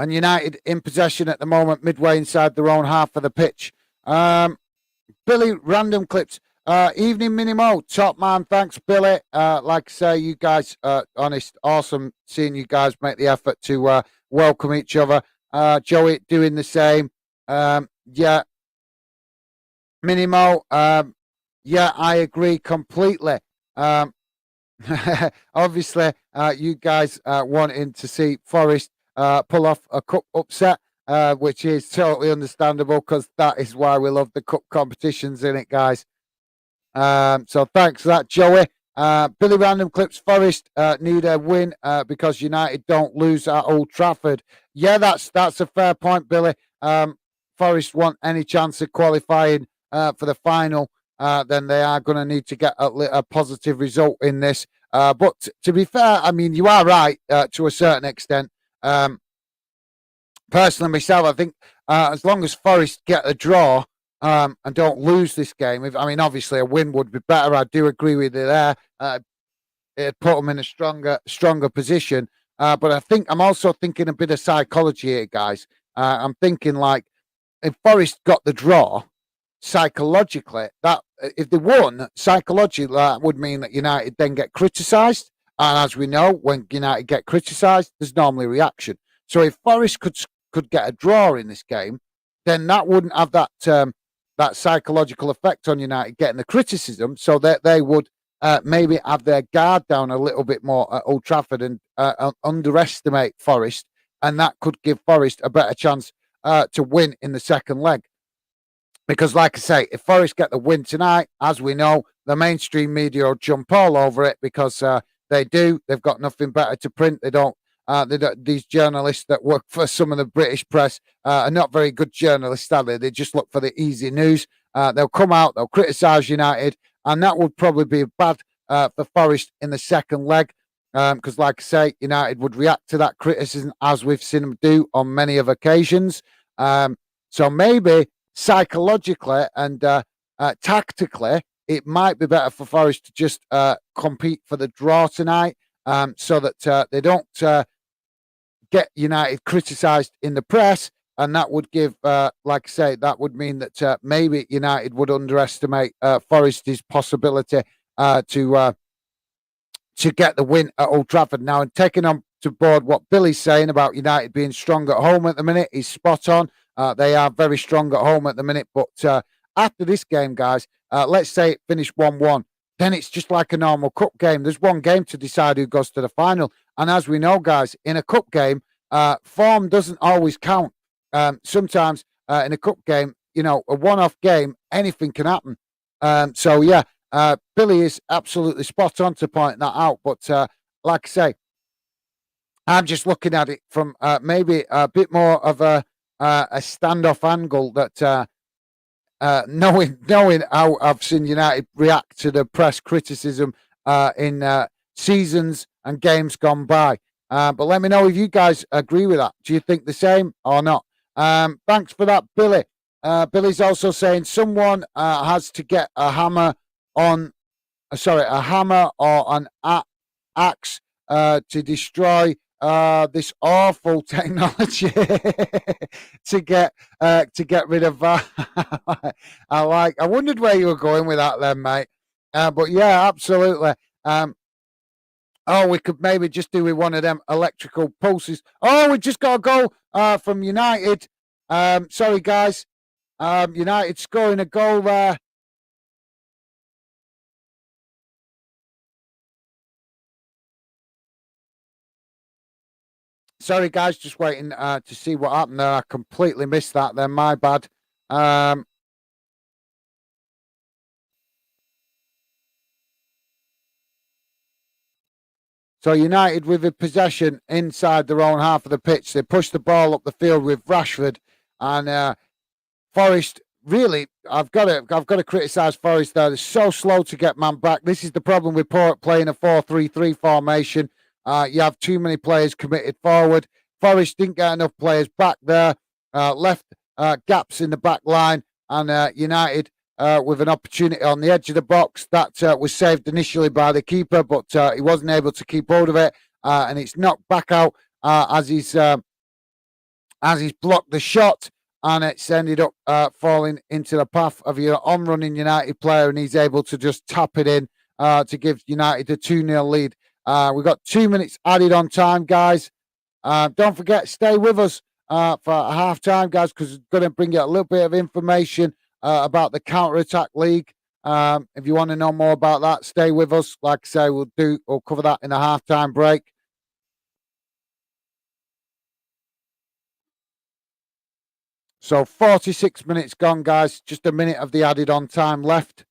Speaker 1: And United in possession at the moment, midway inside their own half of the pitch. Billy, random clips. Evening, Minimo. Top man. Thanks, Billy. Like I say, you guys, honest, awesome seeing you guys make the effort to welcome each other. Joey doing the same. Yeah. Minimo. Yeah, I agree completely. Obviously, you guys wanting to see Forest pull off a cup upset, which is totally understandable because that is why we love the cup competitions in it, guys. So thanks for that, Joey. Billy Random Clips, Forest need a win because United don't lose at Old Trafford. Yeah, that's a fair point, Billy. Forest want any chance of qualifying for the final, then they are going to need to get a positive result in this. But to be fair, I mean, you are right to a certain extent. Personally, myself, I think as long as Forest get a draw and don't lose this game, I mean, obviously a win would be better. I do agree with you there. It'd put them in a stronger position. But I think I'm also thinking a bit of psychology here, guys. I'm thinking like if Forest got the draw, psychologically, that if they won, psychologically that would mean that United then get criticised. And as we know, when United get criticised, there's normally a reaction. So if Forest could get a draw in this game, then that wouldn't have that that psychological effect on United getting the criticism. So that they would maybe have their guard down a little bit more at Old Trafford and underestimate Forest, and that could give Forest a better chance to win in the second leg. Because, like I say, if Forest get the win tonight, as we know, the mainstream media will jump all over it because they do. They've got nothing better to print. They don't. These journalists that work for some of the British press are not very good journalists, are they? They just look for the easy news. They'll come out, they'll criticise United, and that would probably be bad for Forest in the second leg. Because, like I say, United would react to that criticism as we've seen them do on many of occasions. So maybe psychologically and tactically, it might be better for Forest to just compete for the draw tonight, so that they don't get United criticised in the press, and that would give, like I say, that would mean that maybe United would underestimate Forest's possibility to get the win at Old Trafford. Now, and taking on to board what Billy's saying about United being strong at home at the minute. He's spot on. They are very strong at home at the minute. But after this game, guys, let's say it finished 1-1. Then it's just like a normal cup game. There's one game to decide who goes to the final. And as we know, guys, in a cup game, form doesn't always count. Sometimes in a cup game, you know, a one-off game, anything can happen. So, yeah, Billy is absolutely spot on to point that out. But like I say, I'm just looking at it from maybe a bit more of a standoff angle that knowing how I've seen United react to the press criticism in seasons and games gone by. But let me know if you guys agree with that. Do you think the same or not? Thanks for that, Billy. Billy's also saying someone has to get a hammer on, a hammer or an axe to destroy this awful technology to get rid of that. I wondered where you were going with that then, mate. But yeah, absolutely. We could maybe just do with one of them electrical pulses. Oh, we just got a goal from United. Sorry, guys. United scoring a goal there. Sorry, guys, just waiting to see what happened there. I completely missed that then. My bad. So United with a possession inside their own half of the pitch. They push the ball up the field with Rashford, and Forest. Really, I've got to criticise Forest there. They're so slow to get man back. This is the problem with playing a 4-3-3 formation. You have too many players committed forward. Forest didn't get enough players back there. Left gaps in the back line, and United with an opportunity on the edge of the box that was saved initially by the keeper, but he wasn't able to keep hold of it, and it's knocked back out as he's blocked the shot, and it's ended up falling into the path of your on-running United player, and he's able to just tap it in to give United a 2-0 lead. We've got 2 minutes added on time, guys. Don't forget, stay with us for half time, guys, because it's going to bring you a little bit of information about the counter-attack league. If you want to know more about that, stay with us. Like I say, we'll cover that in the half-time break. So 46 minutes gone, guys. Just a minute of the added on time left.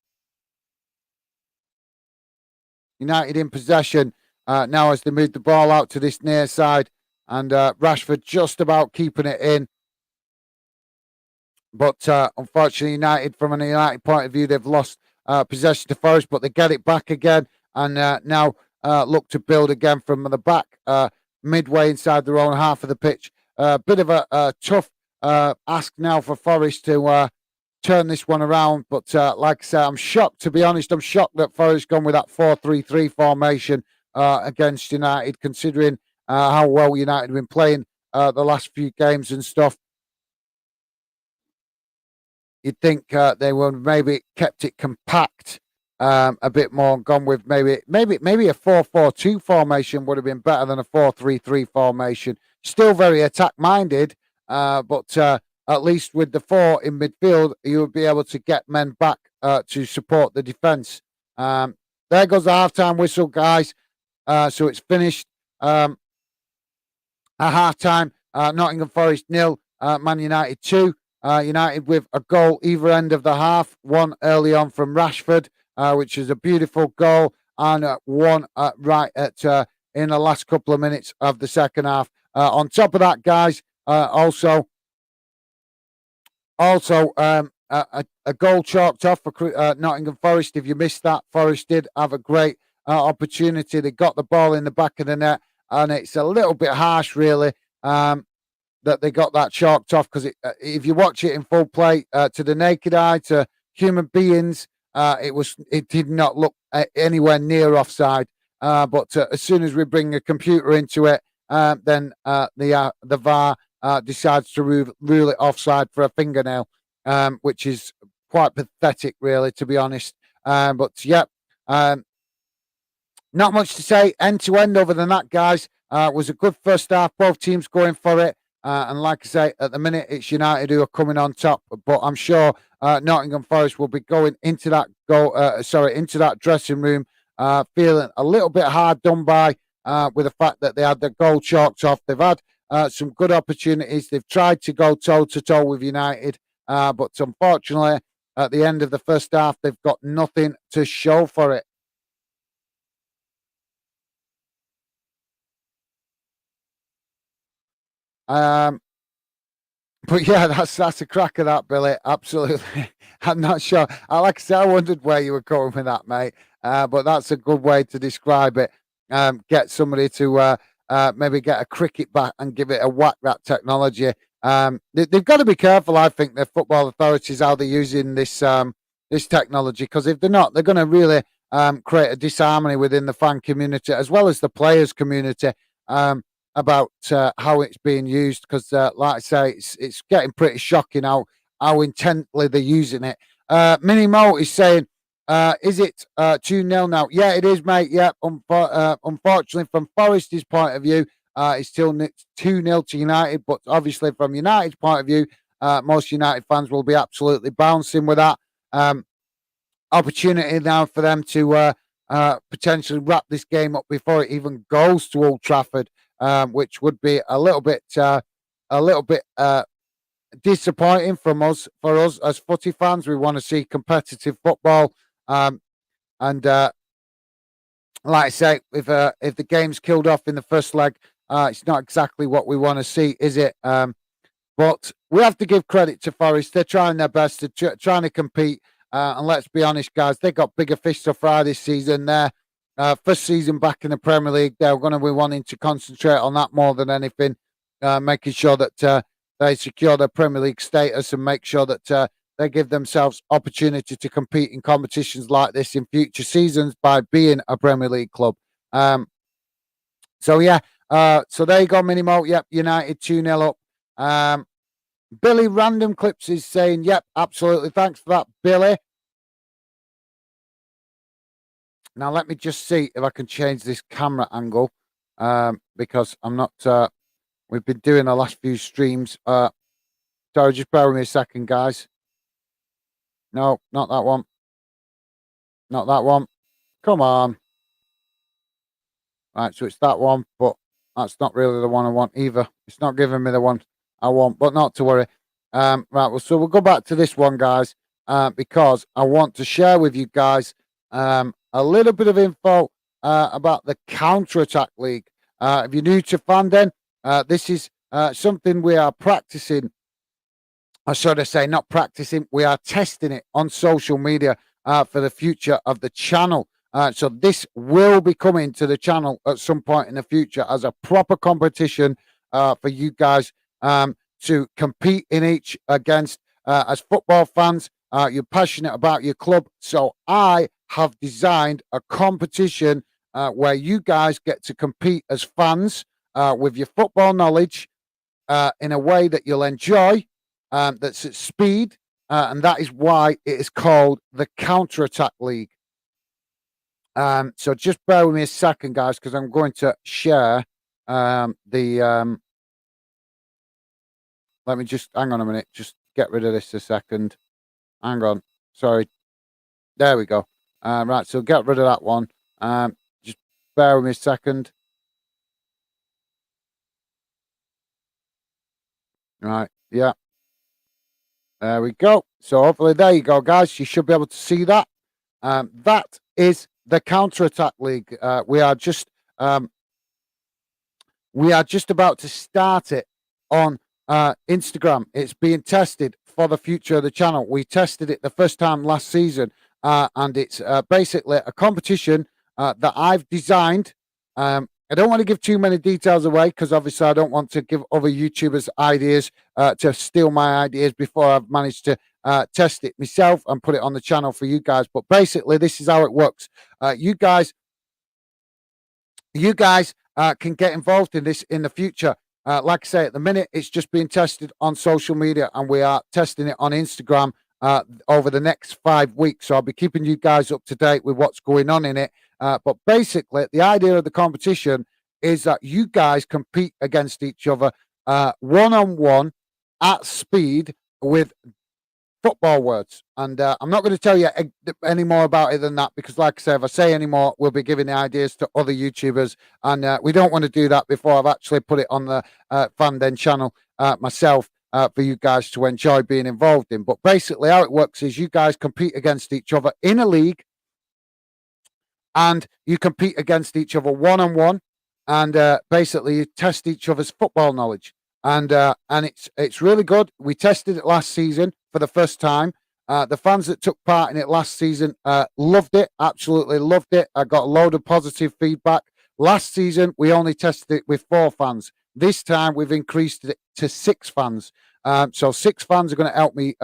Speaker 1: United in possession now as they move the ball out to this near side, and Rashford just about keeping it in. But unfortunately, United, from an United point of view, they've lost possession to Forest, but they get it back again, and now look to build again from the back, midway inside their own half of the pitch. Bit of a tough ask now for Forest to turn this one around, but like I said, I'm shocked, to be honest. I'm shocked that Forest gone with that 4-3-3 formation against United, considering how well United have been playing the last few games and stuff. You'd think they would maybe kept it compact a bit more and gone with maybe a 4-4-2 formation would have been better than a 4-3-3 formation. Still very attack-minded, but at least with the 4 in midfield, you would be able to get men back to support the defence. There goes the half-time whistle, guys. So it's finished. At half-time, Nottingham Forest 0, Man United 2. United with a goal either end of the half, one early on from Rashford, which is a beautiful goal, and one right at in the last couple of minutes of the second half. On top of that, guys, also a goal chalked off for Nottingham Forest. If you missed that, Forest did have a great opportunity. They got the ball in the back of the net, and it's a little bit harsh, really, that they got that chalked off, because if you watch it in full play, to the naked eye, to human beings, it did not look anywhere near offside. But as soon as we bring a computer into it, then the VAR decides to rule it offside for a fingernail, which is quite pathetic, really, to be honest. But yeah, not much to say end to end other than that, guys. Was a good first half. Both teams going for it. And like I say, at the minute, it's United who are coming on top. But I'm sure Nottingham Forest will be going into that into that dressing room, feeling a little bit hard done by with the fact that they had the goal chalked off. They've had some good opportunities. They've tried to go toe to toe with United, but unfortunately, at the end of the first half, they've got nothing to show for it. Um, But yeah, that's a crack of that, Billy. Absolutely. I'm not sure. Like I said, I wondered where you were going with that, mate. But that's a good way to describe it. Get somebody to maybe get a cricket bat and give it a whack. That technology. They've got to be careful. I think the football authorities how they're using this technology, because if they're not, they're going to really create a disharmony within the fan community as well as the players community. About how it's being used, because like I say, it's getting pretty shocking how intently they're using it. Mini Mo is saying, is it 2-0 now? Yeah, it is, mate. Yeah, unfortunately, from Forest's point of view, it's still 2-0 to United, but obviously from United's point of view, most United fans will be absolutely bouncing with that. Opportunity now for them to potentially wrap this game up before it even goes to Old Trafford, which would be a little bit disappointing for us as footy fans. We want to see competitive football, and like I say, if the game's killed off in the first leg, it's not exactly what we want to see, is it? But we have to give credit to Forest. They're trying their best. They're trying to compete. And let's be honest, guys, they got bigger fish to fry this season. Their first season back in the Premier League, they're going to be wanting to concentrate on that more than anything, making sure that they secure their Premier League status and make sure that they give themselves opportunity to compete in competitions like this in future seasons by being a Premier League club. So yeah, so there you go, Minimo. Yep, United 2-0 up. Billy Random Clips is saying, yep, absolutely. Thanks for that, Billy. Now, let me just see if I can change this camera angle, because I'm not, we've been doing the last few streams. Sorry, just bear with me a second, guys. No, not that one. Not that one. Come on. Right, so it's that one, but that's not really the one I want either. It's not giving me the one I want, but not to worry. Right, well, so we'll go back to this one, guys, because I want to share with you guys a little bit of info about the Counter-Attack League. If you're new to Fandom, this is something we are practicing. Or should I say, not practicing, we are testing it on social media for the future of the channel. So this will be coming to the channel at some point in the future as a proper competition for you guys to compete in each against. As football fans, you're passionate about your club. So I have designed a competition where you guys get to compete as fans with your football knowledge in a way that you'll enjoy, that's at speed, and that is why it is called the Counter-Attack League. So just bear with me a second, guys, because I'm going to share the. Let me just hang on a minute. Just get rid of this a second. Hang on. Sorry. There we go. Right. So get rid of that one. Just bear with me a second. Right. Yeah. There we go. So hopefully there you go, guys. You should be able to see that. That is the Counter-Attack League. We are just about to start it on Instagram. It's being tested for the future of the channel. We tested it the first time last season, and it's basically a competition that I've designed. I don't want to give too many details away because obviously I don't want to give other YouTubers ideas to steal my ideas before I've managed to test it myself and put it on the channel for you guys. But basically, this is how it works. You guys can get involved in this in the future. Like I say, at the minute, it's just being tested on social media, and we are testing it on Instagram over the next 5 weeks. So I'll be keeping you guys up to date with what's going on in it. But basically, the idea of the competition is that you guys compete against each other one-on-one at speed with football words. And I'm not going to tell you any more about it than that, because like I say, if I say any more, we'll be giving the ideas to other YouTubers, and we don't want to do that before I've actually put it on the Fanden channel myself for you guys to enjoy being involved in. But basically how it works is you guys compete against each other in a league, and you compete against each other one-on-one, and basically you test each other's football knowledge. And it's really good. We tested it last season for the first time. The fans that took part in it last season loved it, absolutely loved it. I got a load of positive feedback. Last season, we only tested it with 4 fans. This time, we've increased it to 6 fans. So 6 fans are going to help me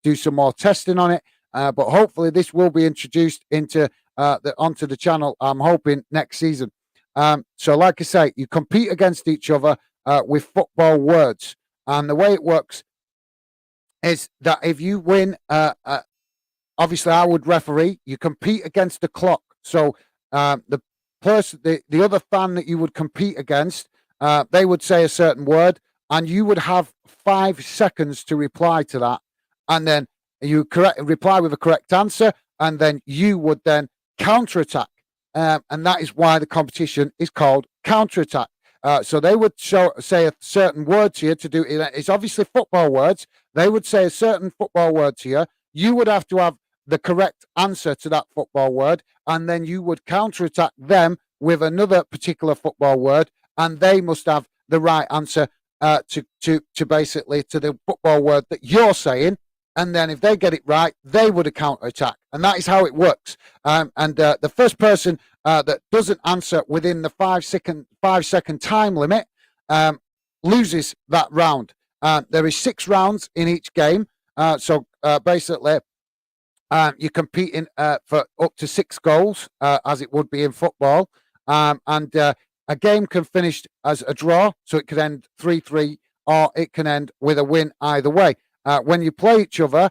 Speaker 1: do some more testing on it. But hopefully, this will be introduced into onto the channel, I'm hoping, next season. So like I say, you compete against each other with football words. And the way it works is that if you win, obviously I would referee. You compete against the clock. So the person, the other fan that you would compete against, they would say a certain word, and you would have 5 seconds to reply to that. And then you reply with a correct answer, and then you would then counterattack. And that is why the competition is called counterattack. So they would say a certain word to you to do it. It's obviously football words. They would say a certain football word to you. You would have to have the correct answer to that football word, and then you would counterattack them with another particular football word, and they must have the right answer to basically to the football word that you're saying. And then if they get it right, they would counterattack. And that is how it works. And the first person that doesn't answer within the 5-second time limit loses that round. There is 6 rounds in each game. So basically, you're competing for up to 6 goals, as it would be in football. And a game can finish as a draw, so it could end 3-3, or it can end with a win either way. When you play each other,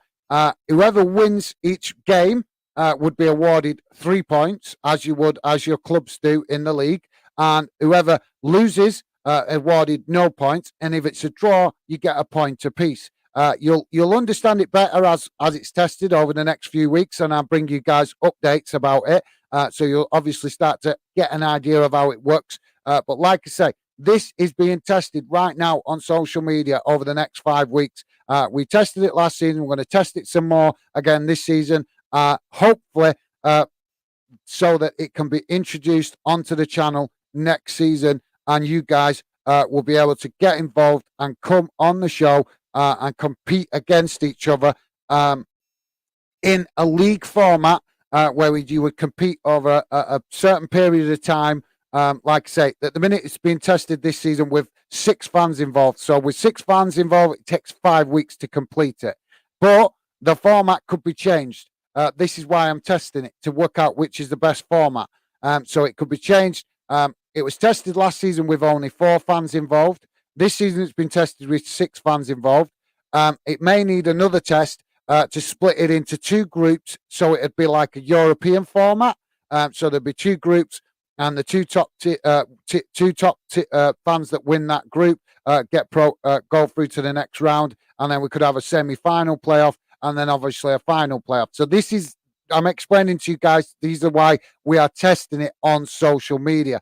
Speaker 1: whoever wins each game would be awarded 3 points, as your clubs do in the league, and whoever loses awarded no points. And if it's a draw, you get a point apiece. You'll understand it better as it's tested over the next few weeks, and I'll bring you guys updates about it. So you'll obviously start to get an idea of how it works. But like I say, this is being tested right now on social media over the next 5 weeks. We tested it last season. We're going to test it some more again this season, hopefully, so that it can be introduced onto the channel next season, and you guys will be able to get involved and come on the show and compete against each other in a league format where you would compete over a certain period of time. Like I say, at the minute it's been tested this season with 6 fans involved. So with 6 fans involved, it takes 5 weeks to complete it. But the format could be changed. This is why I'm testing it, to work out which is the best format. So it could be changed. It was tested last season with only 4 fans involved. This season it's been tested with 6 fans involved. It may need another test to split it into 2 groups, so it'd be like a European format. So there'd be 2 groups, and the 2 top fans that win that group go through to the next round, and then we could have a semi-final playoff, and then obviously a final playoff. So this is, I'm explaining to you guys, these are why we are testing it on social media.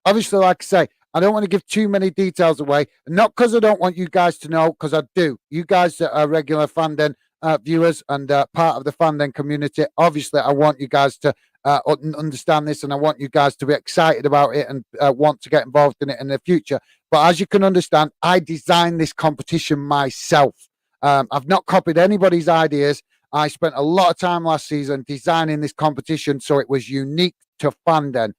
Speaker 1: Obviously, like I say, I don't want to give too many details away, not because I don't want you guys to know, because I do. You guys that are regular Fanden viewers and part of the Fanden community, obviously I want you guys to understand this, and I want you guys to be excited about it and want to get involved in it in the future. But as you can understand, I designed this competition myself. I've not copied anybody's ideas. I spent a lot of time last season designing this competition so it was unique to Fanden.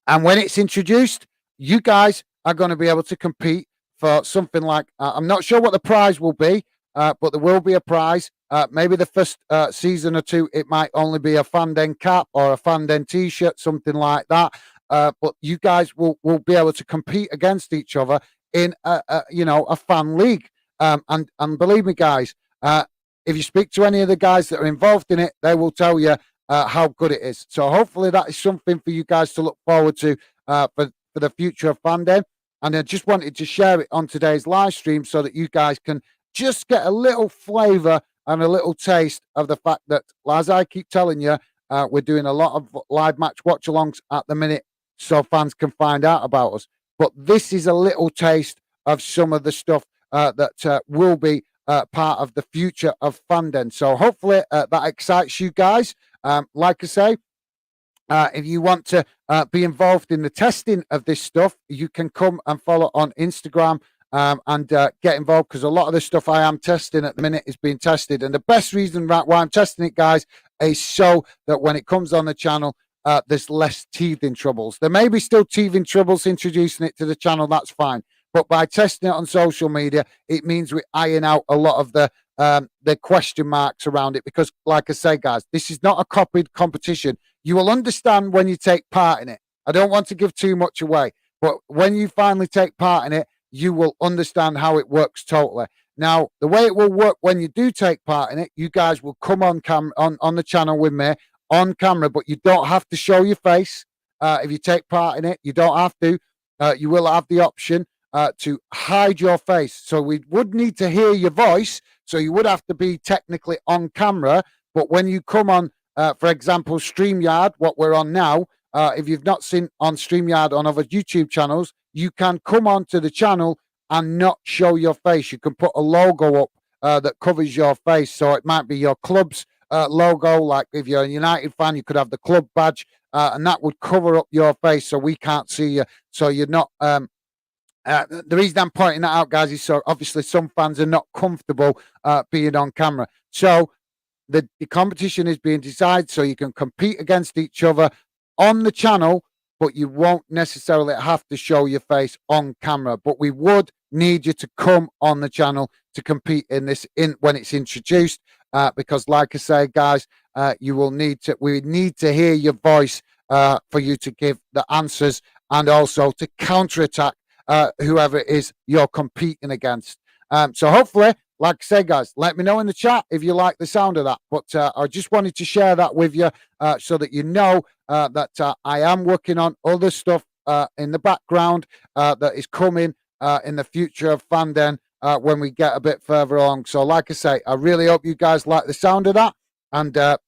Speaker 1: And when it's introduced, you guys are going to be able to compete for something like, I'm not sure what the prize will be, but there will be a prize. Maybe the first season or 2, it might only be a Fanden cap or a Fanden t-shirt, something like that. But you guys will be able to compete against each other in a fan league. And believe me, guys, if you speak to any of the guys that are involved in it, they will tell you how good it is. So hopefully that is something for you guys to look forward to for for the future of fandom. And I just wanted to share it on today's live stream so that you guys can just get a little flavor and a little taste of the fact that, as I keep telling you, we're doing a lot of live match watch-alongs at the minute so fans can find out about us. But this is a little taste of some of the stuff that will be part of the future of fandom. So hopefully that excites you guys. Like I say, if you want to be involved in the testing of this stuff, you can come and follow on Instagram and get involved, because a lot of the stuff I am testing at the minute is being tested. And the best reason why I'm testing it, guys, is so that when it comes on the channel, there's less teething troubles. There may be still teething troubles introducing it to the channel, that's fine. But by testing it on social media, it means we iron out a lot of the question marks around it. Because, like I say, guys, this is not a copied competition. You will understand when you take part in it. I don't want to give too much away, but when you finally take part in it, you will understand how it works totally. Now, the way it will work when you do take part in it, you guys will come on on the channel with me on camera, but you don't have to show your face. If you take part in it, you don't have to. You will have the option to hide your face. So we would need to hear your voice. So you would have to be technically on camera. But when you come on, for example, StreamYard, what we're on now, if you've not seen on StreamYard on other YouTube channels, you can come onto the channel and not show your face. You can put a logo up that covers your face. So it might be your club's logo. Like if you're a United fan, you could have the club badge, and that would cover up your face so we can't see you. So you're not... the reason I'm pointing that out, guys, is so obviously some fans are not comfortable being on camera. So the competition is being decided so you can compete against each other on the channel, but you won't necessarily have to show your face on camera. But we would need you to come on the channel to compete in this when it's introduced, because, like I say, guys, you will need to. We need to hear your voice for you to give the answers and also to counterattack whoever it is you're competing against. So hopefully, like I say, guys, let me know in the chat if you like the sound of that. But I just wanted to share that with you so that you know that I am working on other stuff in the background that is coming in the future of fandom when we get a bit further along. So like I say, I really hope you guys like the sound of that. And like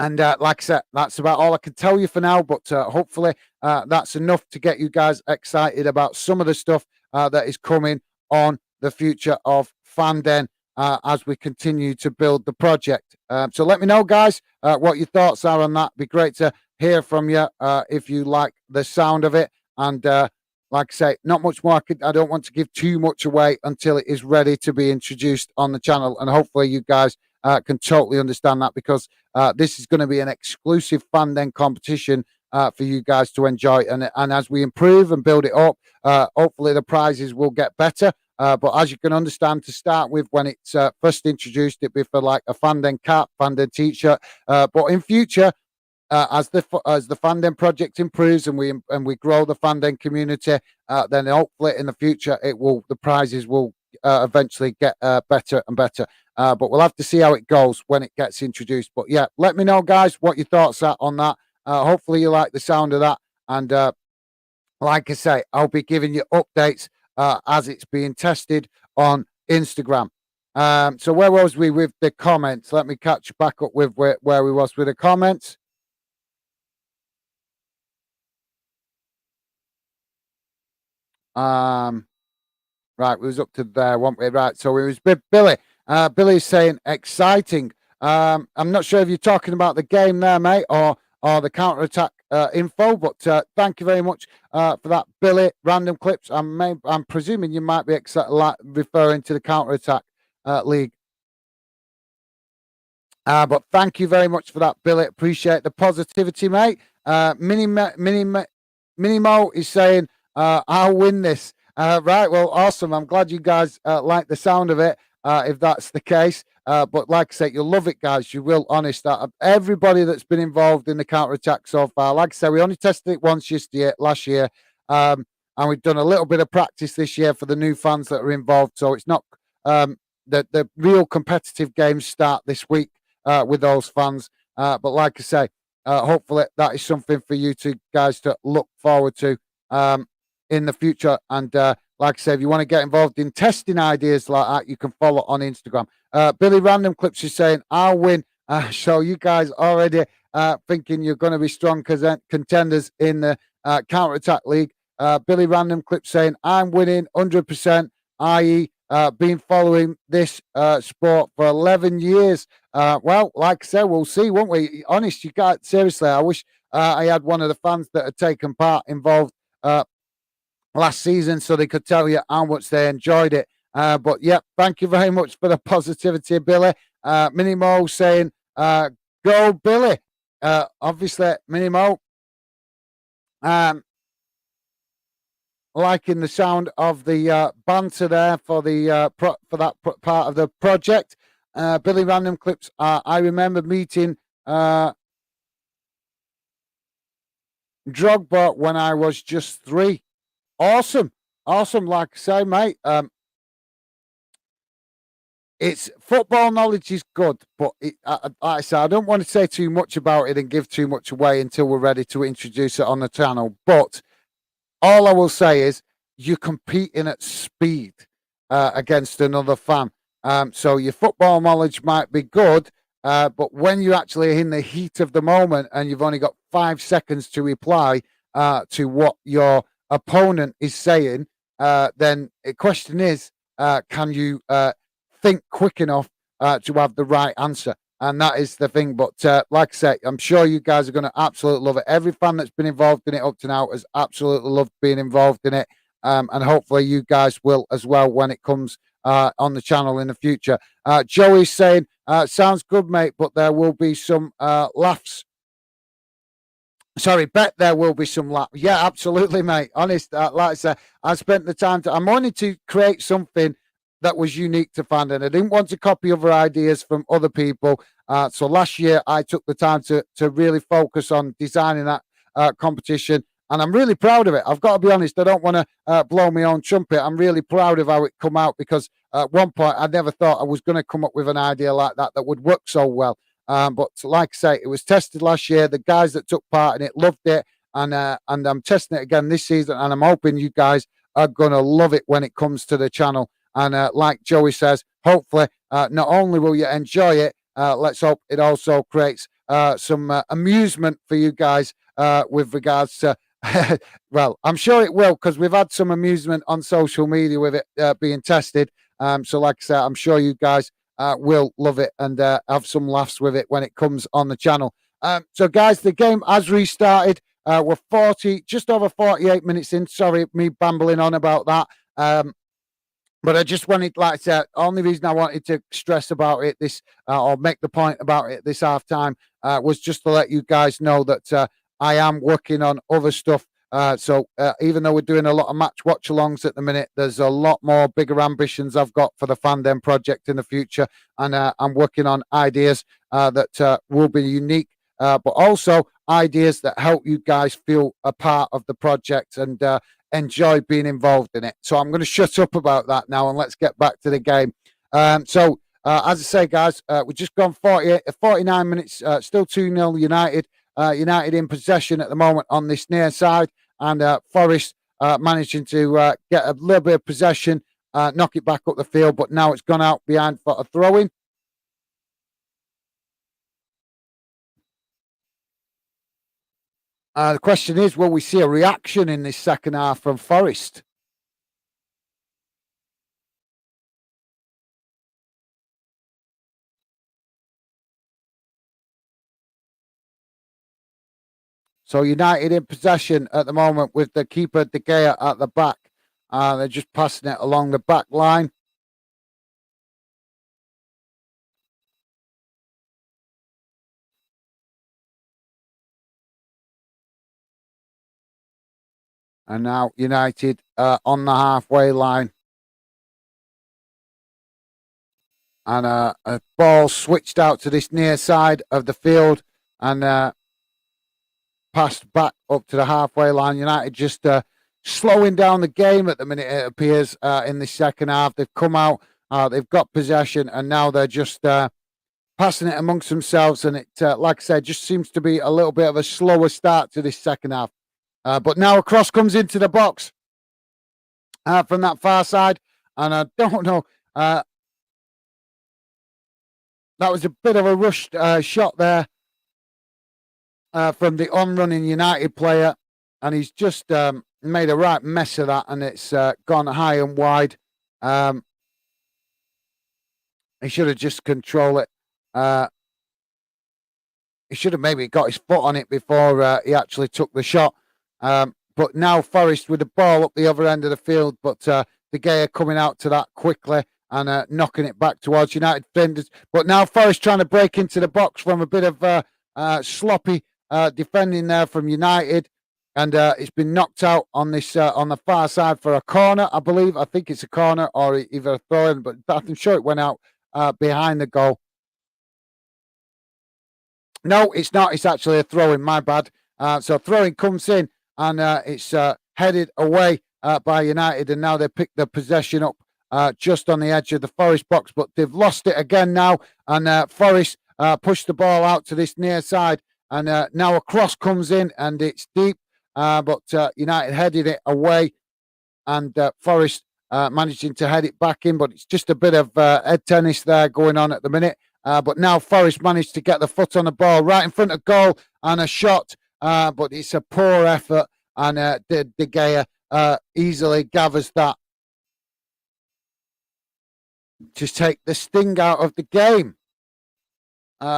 Speaker 1: I said, that's about all I can tell you for now. But hopefully that's enough to get you guys excited about some of the stuff that is coming on the future of fandom as we continue to build the project. So let me know, guys, what your thoughts are on that. It'd be great to hear from you if you like the sound of it. And like I say, not much more. I don't want to give too much away until it is ready to be introduced on the channel. And hopefully you guys can totally understand that, because this is going to be an exclusive fandom competition for you guys to enjoy. And as we improve and build it up, hopefully the prizes will get better. But as you can understand, to start with, when it's first introduced, it'd be for like a fandom cap, fandom t-shirt. But in future, as the fandom project improves and we grow the fandom community, then hopefully in the future the prizes will eventually get better and better. But we'll have to see how it goes when it gets introduced. But yeah, let me know, guys, what your thoughts are on that. Hopefully you like the sound of that. And like I say, I'll be giving you updates as it's being tested on Instagram. So where was we with the comments? Let me catch back up with where we was with the comments. Right, we was up to there, weren't we? Right, so it was Billy. Billy's saying exciting. I'm not sure if you're talking about the game there, mate, or the counter-attack info, but thank you very much for that, Billy. Random clips. I'm presuming you might be referring to the counter-attack league. But thank you very much for that, Billy. Appreciate the positivity, mate. Minimo is saying, I'll win this. Right, well, awesome. I'm glad you guys like the sound of it, if that's the case. But like I say, you'll love it, guys. You will, honest. Everybody that's been involved in the counter-attack so far, like I say, we only tested it once last year. And we've done a little bit of practice this year for the new fans that are involved. So it's not the real competitive games start this week with those fans. But like I say, hopefully that is something for you guys to look forward to in the future. And like I said, if you want to get involved in testing ideas like that, you can follow on Instagram. Billy Random Clips is saying, I'll win. So you guys already thinking you're going to be strong contenders in the Counter Attack League. Billy Random Clips saying, I'm winning 100%, i.e., been following this sport for 11 years. Well, like I said, we'll see, won't we? Honest, you got seriously. I wish I had one of the fans that had taken part involved last season so they could tell you how much they enjoyed it. But yeah, thank you very much for the positivity, Billy. Mini Mo saying, go, Billy. Obviously, Mini Mo. Liking the sound of the banter there for the part of the project. Billy Random Clips. I remember meeting Drogba when I was just 3. Awesome. Like I say, mate. It's football knowledge is good, but like I say, I don't want to say too much about it and give too much away until we're ready to introduce it on the channel. But all I will say is you're competing at speed against another fan. So your football knowledge might be good, but when you're actually in the heat of the moment and you've only got 5 seconds to reply to what your opponent is saying, then the question is, can you think quick enough to have the right answer? And that is the thing. But like I say, I'm sure you guys are going to absolutely love it. Every fan that's been involved in it up to now has absolutely loved being involved in it. And hopefully you guys will as well when it comes on the channel in the future. Joey's saying, sounds good, mate, but there will be some laughs. Sorry, bet there will be some laughs. Yeah, absolutely, mate. Honest, like I said, I spent the time I wanted to create something that was unique to fandom. I didn't want to copy other ideas from other people. So last year, I took the time to really focus on designing that competition. And I'm really proud of it. I've got to be honest. I don't want to blow my own trumpet. I'm really proud of how it come out because at one point, I never thought I was going to come up with an idea like that would work so well. But like I say, it was tested last year. The guys that took part in it loved it. And I'm testing it again this season. And I'm hoping you guys are going to love it when it comes to the channel. And like Joey says, hopefully, not only will you enjoy it, let's hope it also creates some amusement for you guys with regards to, well, I'm sure it will because we've had some amusement on social media with it being tested. So like I said, I'm sure you guys will love it and have some laughs with it when it comes on the channel. So guys, the game has restarted. We're just over 48 minutes in. Sorry, me bambling on about that. But I just wanted, like I said, only reason I wanted to stress about it or make the point about it this halftime was just to let you guys know that I am working on other stuff. So even though we're doing a lot of match watch-alongs at the minute, there's a lot more bigger ambitions I've got for the Fandom project in the future. And I'm working on ideas that will be unique, but also ideas that help you guys feel a part of the project and enjoy being involved in it. So I'm going to shut up about that now and let's get back to the game. So as I say, guys, we've just gone 49 minutes, still 2-0 United. United in possession at the moment on this near side, and Forest managing to get a little bit of possession, knock it back up the field, but now it's gone out behind for a throw-in. The question is, will we see a reaction in this second half from Forest? So United in possession at the moment with the keeper De Gea at the back. They're just passing it along the back line. And now United on the halfway line. And a ball switched out to this near side of the field and passed back up to the halfway line. United just slowing down the game at the minute, it appears, in the second half. They've come out, they've got possession, and now they're just passing it amongst themselves. And it, like I said, just seems to be a little bit of a slower start to this second half. But now a cross comes into the box from that far side, and I don't know. That was a bit of a rushed shot there from the on-running United player, and he's just made a right mess of that, and it's gone high and wide. He should have just controlled it. He should have maybe got his foot on it before he actually took the shot. But now Forest with the ball up the other end of the field, but De Gea coming out to that quickly and knocking it back towards United defenders. But now Forest trying to break into the box from a bit of sloppy defending there from United. And it's been knocked out on this on the far side for a corner, I believe. I think it's a corner or either a throw-in, but I'm sure it went out behind the goal. No, it's not. It's actually a throw-in, my bad. So throw-in comes in, and it's headed away by United, and now they pick the possession up just on the edge of the Forest box, but they've lost it again now, and Forest push the ball out to this near side, and now a cross comes in, and it's deep, but United headed it away, and Forest managing to head it back in, but it's just a bit of head tennis there going on at the minute. But now Forest managed to get the foot on the ball right in front of goal and a shot, but it's a poor effort, and De Gea easily gathers that to take the sting out of the game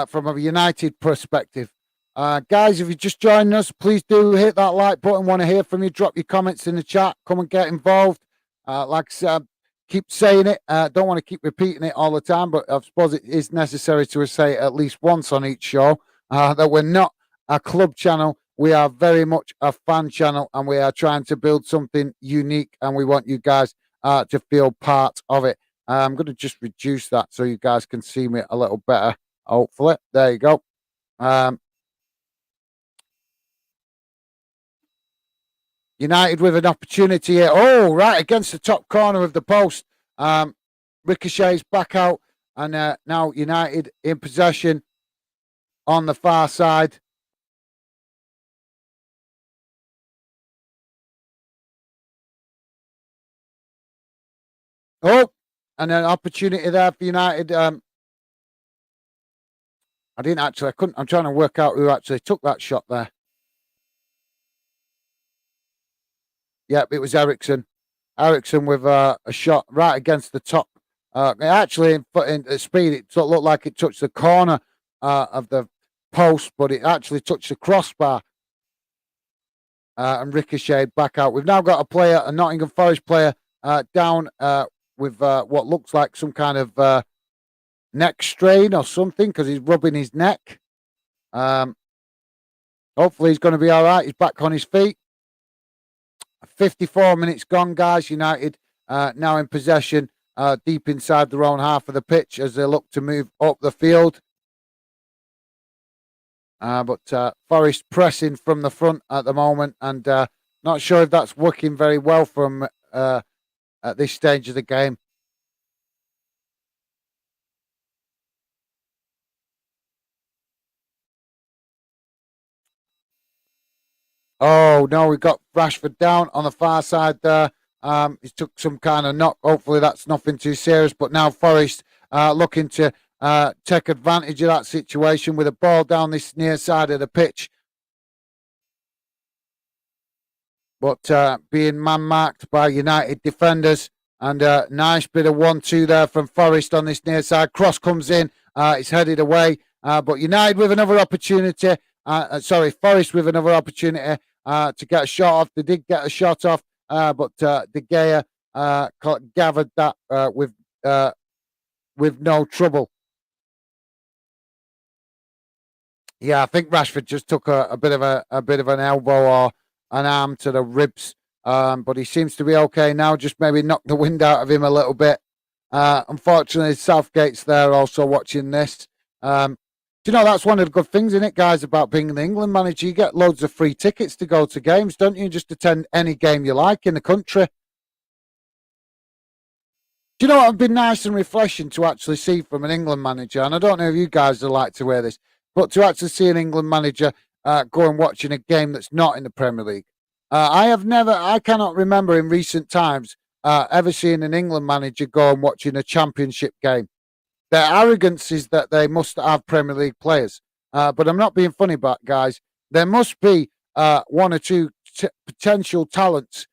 Speaker 1: from a United perspective. Guys, if you just joined us, please do hit that like button. Want to hear from you, drop your comments in the chat, come and get involved. Like I said, keep saying it. Don't want to keep repeating it all the time, but I suppose it is necessary to say it at least once on each show that we're not a club channel. We are very much a fan channel, and we are trying to build something unique, and we want you guys to feel part of it. I'm going to just reduce that so you guys can see me a little better, hopefully. There you go. United with an opportunity here. Oh, right against the top corner of the post. Ricochets back out, and now United in possession on the far side. Oh, and an opportunity there for United. I'm trying to work out who actually took that shot there. Yep, it was Ericsson. Ericsson with a shot right against the top. Actually, in speed, it looked like it touched the corner of the post, but it actually touched the crossbar and ricocheted back out. We've now got a player, a Nottingham Forest player, down with what looks like some kind of neck strain or something because he's rubbing his neck. Hopefully, he's going to be all right. He's back on his feet. 54 minutes gone, guys. United now in possession, deep inside their own half of the pitch as they look to move up the field. But Forest pressing from the front at the moment, and not sure if that's working very well from at this stage of the game. Oh, no, we got Rashford down on the far side there. He took some kind of knock. Hopefully that's nothing too serious. But now Forest looking to take advantage of that situation with a ball down this near side of the pitch. But being man-marked by United defenders. And a nice bit of 1-2 there from Forest on this near side. Cross comes in. It's headed away. But United with another opportunity. Forest with another opportunity to get a shot off. They did get a shot off, but De Gea gathered that with no trouble. Yeah, I think Rashford just took a bit of an elbow or an arm to the ribs, but he seems to be okay now. Just maybe knocked the wind out of him a little bit. Unfortunately, Southgate's there also watching this. You know, that's one of the good things, isn't it, guys, about being an England manager? You get loads of free tickets to go to games, don't you? Just attend any game you like in the country. Do you know what would be nice and refreshing to actually see from an England manager? And I don't know if you guys would like to wear this, but to actually see an England manager go and watching a game that's not in the Premier League. I cannot remember in recent times ever seeing an England manager go and watching a championship game. Their arrogance is that they must have Premier League players. But I'm not being funny about guys. There must be one or two potential talents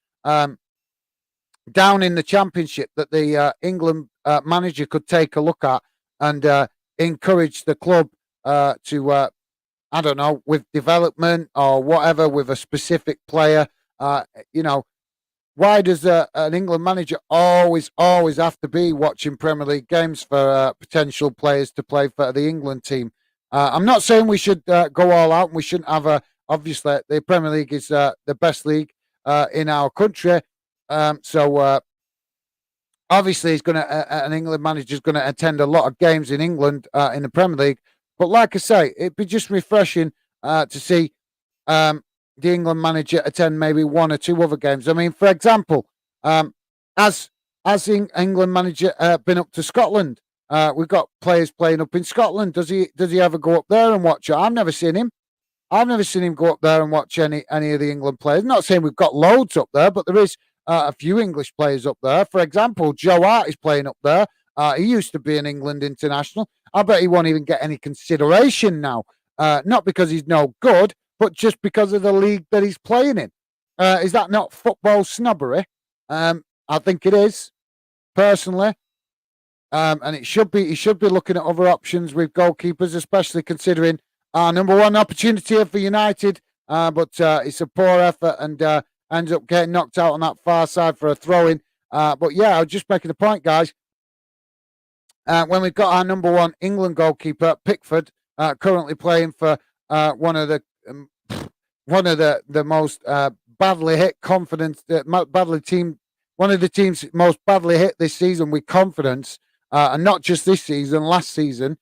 Speaker 1: down in the championship that the England manager could take a look at and encourage the club to, I don't know, with development or whatever, with a specific player. You know, why does an England manager always have to be watching Premier League games for potential players to play for the England team? I'm not saying we should go all out and we shouldn't have a. Obviously, the Premier League is the best league in our country. So obviously, he's going to an England manager is going to attend a lot of games in England in the Premier League. But like I say, it'd be just refreshing to see the England manager attend maybe one or two other games. I mean, for example, has England manager been up to Scotland? We've got players playing up in Scotland. Does he ever go up there and watch it? I've never seen him. I've never seen him go up there and watch any of the England players. I'm not saying we've got loads up there, but there is a few English players up there. For example, Joe Hart is playing up there. He used to be an England international. I bet he won't even get any consideration now. Not because he's no good, but just because of the league that he's playing in. Is that not football snobbery? I think it is, personally. And it should be. He should be looking at other options with goalkeepers, especially considering our number one opportunity here for United. But it's a poor effort and ends up getting knocked out on that far side for a throw-in. But yeah, I was just making a point, guys. When we've got our number one England goalkeeper, Pickford, currently playing for one of the most badly hit one of the teams most badly hit this season with confidence, and not just this season, last season.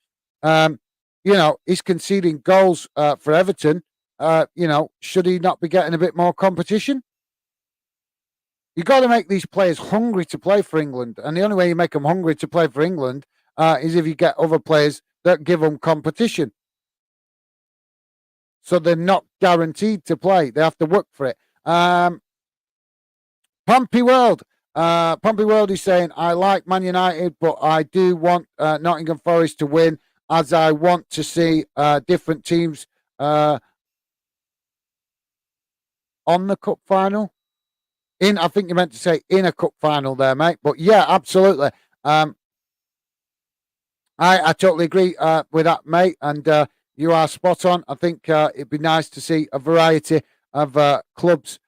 Speaker 1: You know, he's conceding goals for Everton. You know, should he not be getting a bit more competition? You've got to make these players hungry to play for England. And the only way you make them hungry to play for England is if you get other players that give them competition. So they're not guaranteed to play. They have to work for it. Pumpy World. Pumpy World is saying, I like Man United, but I do want Nottingham Forest to win, as I want to see different teams on the cup final. I think you meant to say in a cup final there, mate. But yeah, absolutely. I totally agree with that, mate. And you are spot on. I think it'd be nice to see a variety of clubs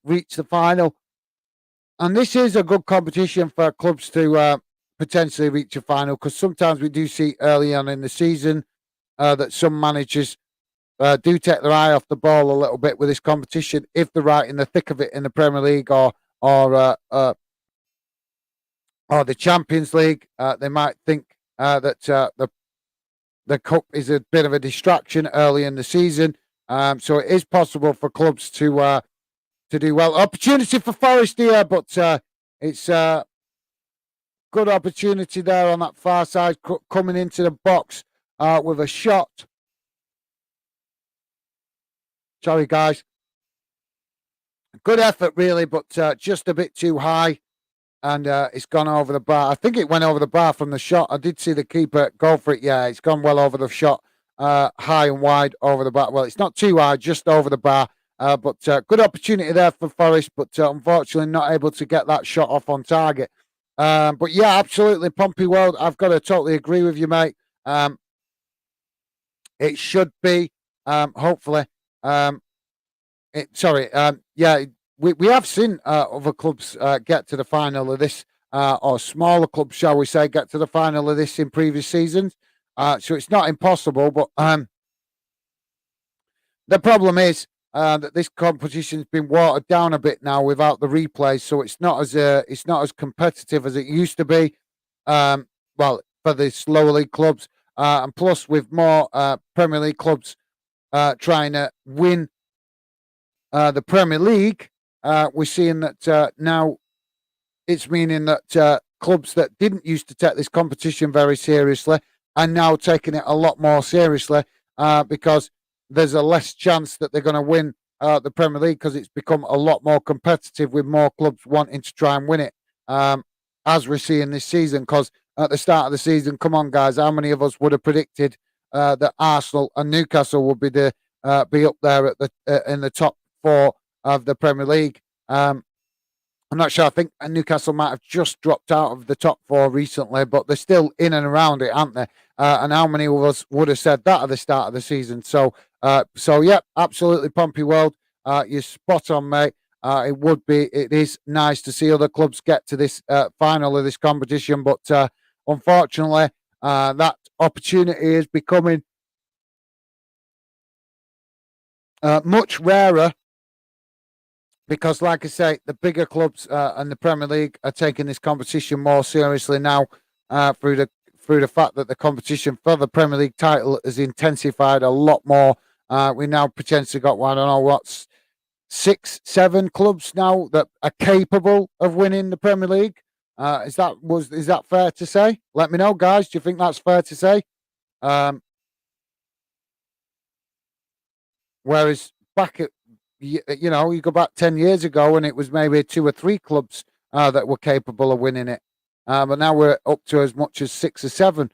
Speaker 1: reach the final. And this is a good competition for clubs to potentially reach a final, because sometimes we do see early on in the season that some managers do take their eye off the ball a little bit with this competition if they're right in the thick of it in the Premier League or the Champions League. They might think that the cup is a bit of a distraction early in the season. So it is possible for clubs to do well. Opportunity for Forest here, but it's a good opportunity there on that far side, coming into the box with a shot. Sorry, guys. Good effort, really, but just a bit too high. And it's gone over the bar. I think it went over the bar from the shot. I did see the keeper go for it. Yeah, it's gone well over the shot. High and wide over the bar. Well, it's not too high, just over the bar. But good opportunity there for Forest, but unfortunately not able to get that shot off on target. But yeah, absolutely, Pompey World. I've got to totally agree with you, mate. It should be, hopefully. Yeah, we have seen other clubs get to the final of this, or smaller clubs, shall we say, get to the final of this in previous seasons. So it's not impossible, but the problem is that this competition's been watered down a bit now without the replays, so it's not as competitive as it used to be. Well, for the lower league clubs, and plus with more Premier League clubs trying to win the Premier League, we're seeing that now it's meaning that clubs that didn't used to take this competition very seriously are now taking it a lot more seriously because there's a less chance that they're going to win the Premier League because it's become a lot more competitive with more clubs wanting to try and win it, as we're seeing this season. Because at the start of the season, come on, guys, how many of us would have predicted that Arsenal and Newcastle would be up there at the in the top four of the Premier League? I'm not sure. I think Newcastle might have just dropped out of the top four recently, but they're still in and around it, aren't they? And how many of us would have said that at the start of the season? So yeah, absolutely, Pompey World. You're spot on, mate. It is nice to see other clubs get to this final of this competition, but unfortunately, that opportunity is becoming much rarer. Because, like I say, the bigger clubs and the Premier League are taking this competition more seriously now through the fact that the competition for the Premier League title has intensified a lot more. We now potentially got, well, I don't know, what's 6, 7 clubs now that are capable of winning the Premier League. Is that fair to say? Let me know, guys. Do you think that's fair to say? Whereas back at you go back 10 years ago and it was maybe 2 or 3 clubs that were capable of winning it. But now we're up to as much as 6 or 7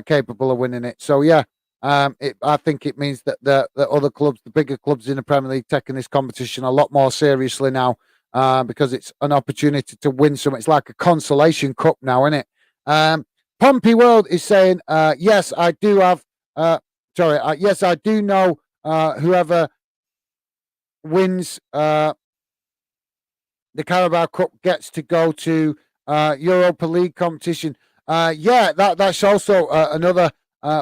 Speaker 1: capable of winning it. So, yeah, I think it means that the other clubs, the bigger clubs in the Premier League, taking this competition a lot more seriously now because it's an opportunity to win some. It's like a consolation cup now, isn't it? Pompey World is saying, yes, I do have, yes, I do know whoever wins the Carabao Cup gets to go to Europa League competition. Yeah, that's also another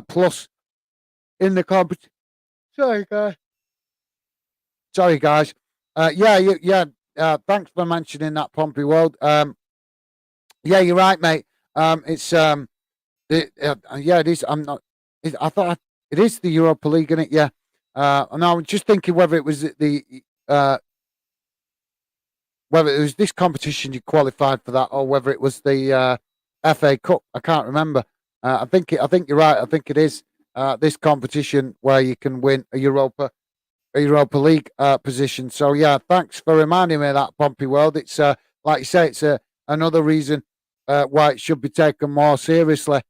Speaker 1: plus in the competition. Sorry, guys. Yeah. Thanks for mentioning that, Pompey World. Yeah, you're right, mate. It's yeah, it is. I thought it is the Europa League, isn't it? Yeah. And I was just thinking whether it was whether it was this competition you qualified for that, or whether it was the FA Cup. I can't remember. I think you're right. I think it is this competition where you can win a Europa League position. So yeah, thanks for reminding me of that, Pompey World. It's like you say, it's another reason why it should be taken more seriously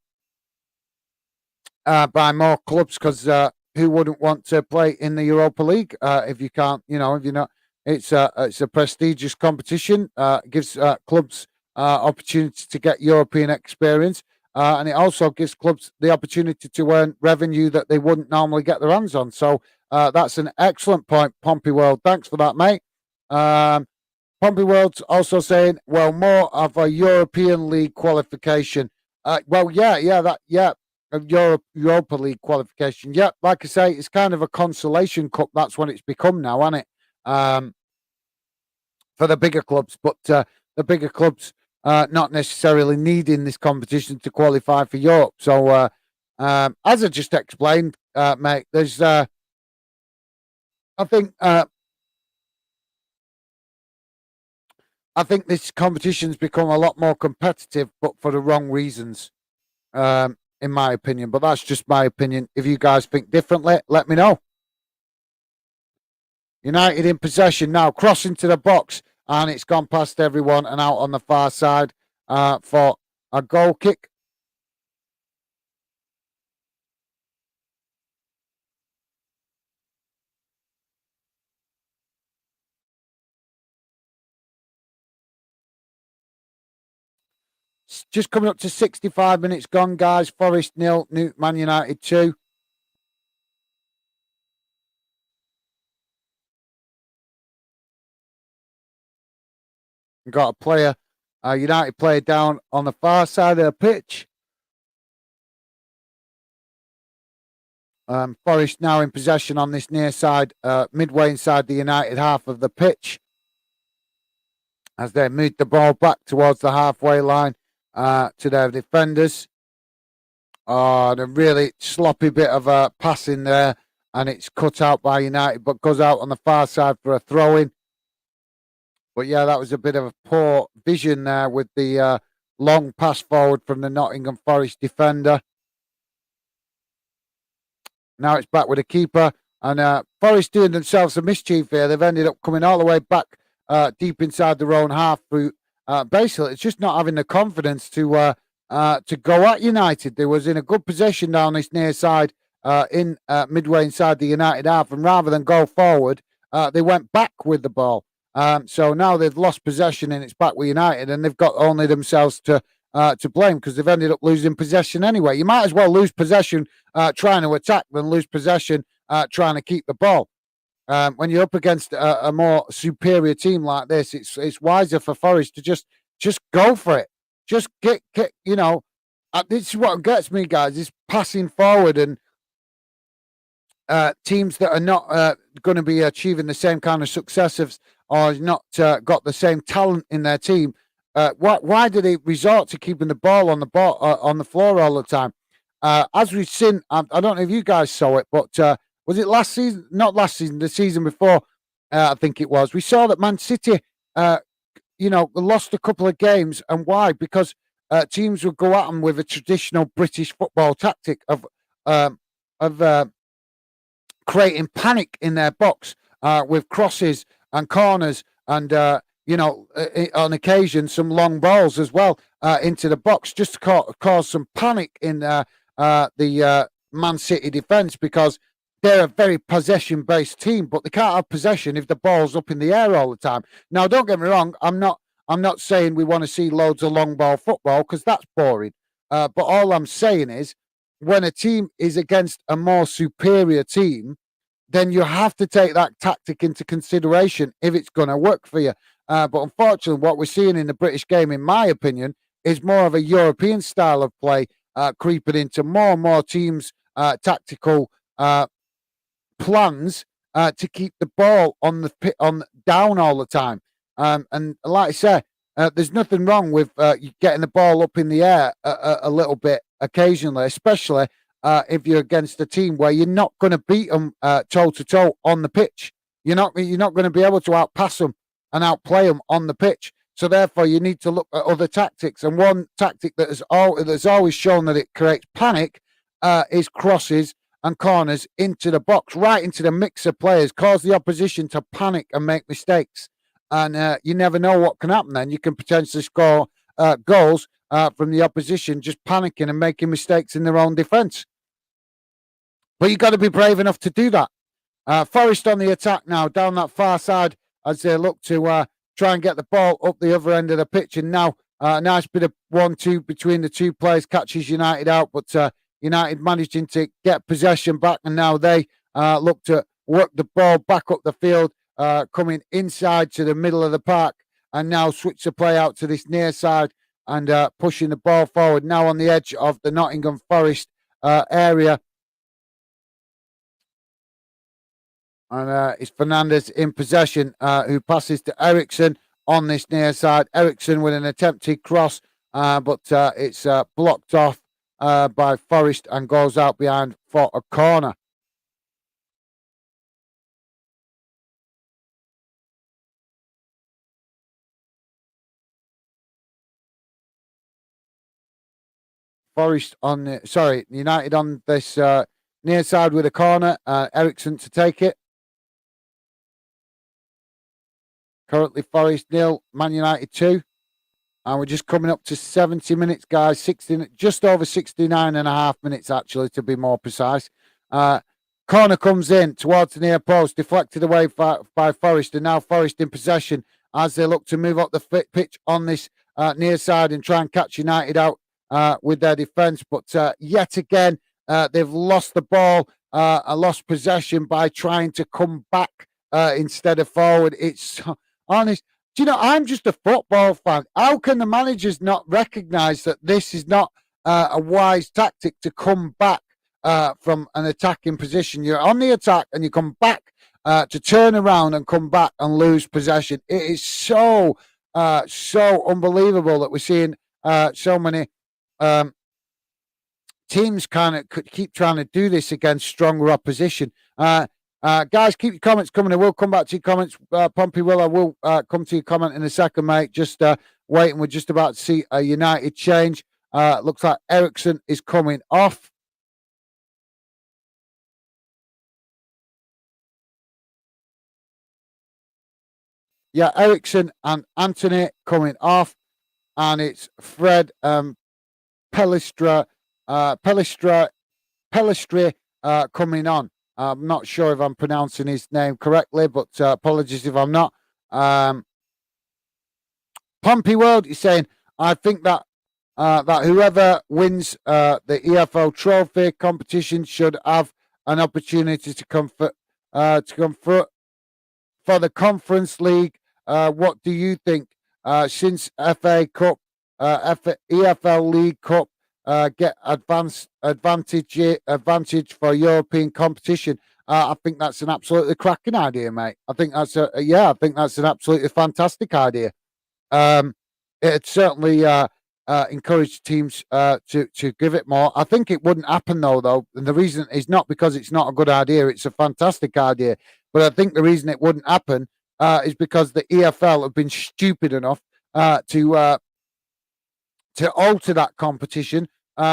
Speaker 1: by more clubs, because who wouldn't want to play in the Europa League if you can't, if you're not. It's a prestigious competition. Gives clubs opportunity to get European experience, and it also gives clubs the opportunity to earn revenue that they wouldn't normally get their hands on. So that's an excellent point, Pompey World. Thanks for that, mate. Pompey World's also saying, well, more of a European League qualification. Well, yeah. Europa League qualification. Yeah, like I say, it's kind of a consolation cup. That's what it's become now, isn't it? For the bigger clubs, but the bigger clubs not necessarily needing this competition to qualify for Europe. So, as I just explained, mate, there's, I think this competition's become a lot more competitive, but for the wrong reasons. In my opinion, but that's just my opinion. If you guys think differently, let me know. United in possession now, crossing to the box, and it's gone past everyone and out on the far side for a goal kick. It's just coming up to 65 minutes gone, guys. Forest 0, Man United 2. Got a player, a United player down on the far side of the pitch. Forest now in possession on this near side, midway inside the United half of the pitch, as they move the ball back towards the halfway line to their defenders. Oh, a really sloppy bit of a pass in there, and it's cut out by United, but goes out on the far side for a throw-in. But yeah, that was a bit of a poor vision there with the long pass forward from the Nottingham Forest defender. Now it's back with the keeper. And Forest doing themselves a mischief here. They've ended up coming all the way back deep inside their own half through. Basically, it's just not having the confidence to go at United. They was in a good position down this near side in midway inside the United half, and rather than go forward, they went back with the ball. So now they've lost possession and it's back with United, and they've got only themselves to blame because they've ended up losing possession anyway. You might as well lose possession trying to attack than lose possession trying to keep the ball. When you're up against a more superior team like this, it's wiser for Forest to just go for it. Just get this is what gets me, guys, is passing forward, and teams that are not going to be achieving the same kind of successes or not got the same talent in their team. Why do they resort to keeping the ball on the floor all the time? As we've seen, I don't know if you guys saw it, but was it last season? Not last season, the season before, I think it was. We saw that Man City, lost a couple of games, and why? Because teams would go at them with a traditional British football tactic of creating panic in their box with crosses and corners and on occasion some long balls as well into the box, just to cause some panic in the Man City defence, because they're a very possession-based team, but they can't have possession if the ball's up in the air all the time. Now, don't get me wrong, I'm not saying we want to see loads of long ball football, because that's boring. But all I'm saying is, when a team is against a more superior team, then you have to take that tactic into consideration if it's going to work for you. But unfortunately, what we're seeing in the British game, in my opinion, is more of a European style of play creeping into more and more teams' tactical plans to keep the ball on down all the time. And like I said, there's nothing wrong with getting the ball up in the air a little bit occasionally, especially if you're against a team where you're not going to beat them toe to toe on the pitch. You're not going to be able to outpass them and outplay them on the pitch. So therefore, you need to look at other tactics. And one tactic that has always shown that it creates panic is crosses and corners into the box, right into the mix of players, cause the opposition to panic and make mistakes. And you never know what can happen then. You can potentially score goals from the opposition just panicking and making mistakes in their own defence. But you've got to be brave enough to do that. Forest on the attack now, down that far side, as they look to try and get the ball up the other end of the pitch. And now a nice bit of 1-2 between the two players catches United out, but United managing to get possession back, and now they look to work the ball back up the field, coming inside to the middle of the park, and now switch the play out to this near side and pushing the ball forward. Now on the edge of the Nottingham Forest area. And it's Fernandez in possession, who passes to Ericsson on this near side. Ericsson with an attempted cross, but it's blocked off by Forest and goes out behind for a corner. United on this near side with a corner. Ericsson to take it. Currently Forest 0, Man United 2. And we're just coming up to 70 minutes, guys. Just over 69 and a half minutes, actually, to be more precise. Corner comes in towards the near post, deflected away by Forest, and now Forest in possession as they look to move up the pitch on this near side and try and catch United out with their defence. But yet again, they've lost the ball, lost possession by trying to come back instead of forward. It's honest. Do you know, I'm just a football fan. How can the managers not recognise that this is not a wise tactic to come back from an attacking position? You're on the attack and you come back to turn around and come back and lose possession. It is so unbelievable that we're seeing so many teams kind of keep trying to do this against stronger opposition. Guys, keep your comments coming. I will come back to your comments. Pompey I will come to your comment in a second, mate. Just waiting. We're just about to see a United change. Looks like Ericsson is coming off. Yeah, Ericsson and Anthony coming off, and it's Fred Pellistra, Pellistra, Pellistri coming on. I'm not sure if I'm pronouncing his name correctly, but apologies if I'm not. Pompey World is saying, I think that that whoever wins the EFL Trophy competition should have an opportunity to come for the Conference League. What do you think? Since FA Cup, EFL League Cup get advantage for European competition. I think that's an absolutely cracking idea, mate. I think that's I think that's an absolutely fantastic idea. It certainly encourage teams to give it more. I think it wouldn't happen though, and the reason is not because it's not a good idea; it's a fantastic idea. But I think the reason it wouldn't happen is because the EFL have been stupid enough to alter that competition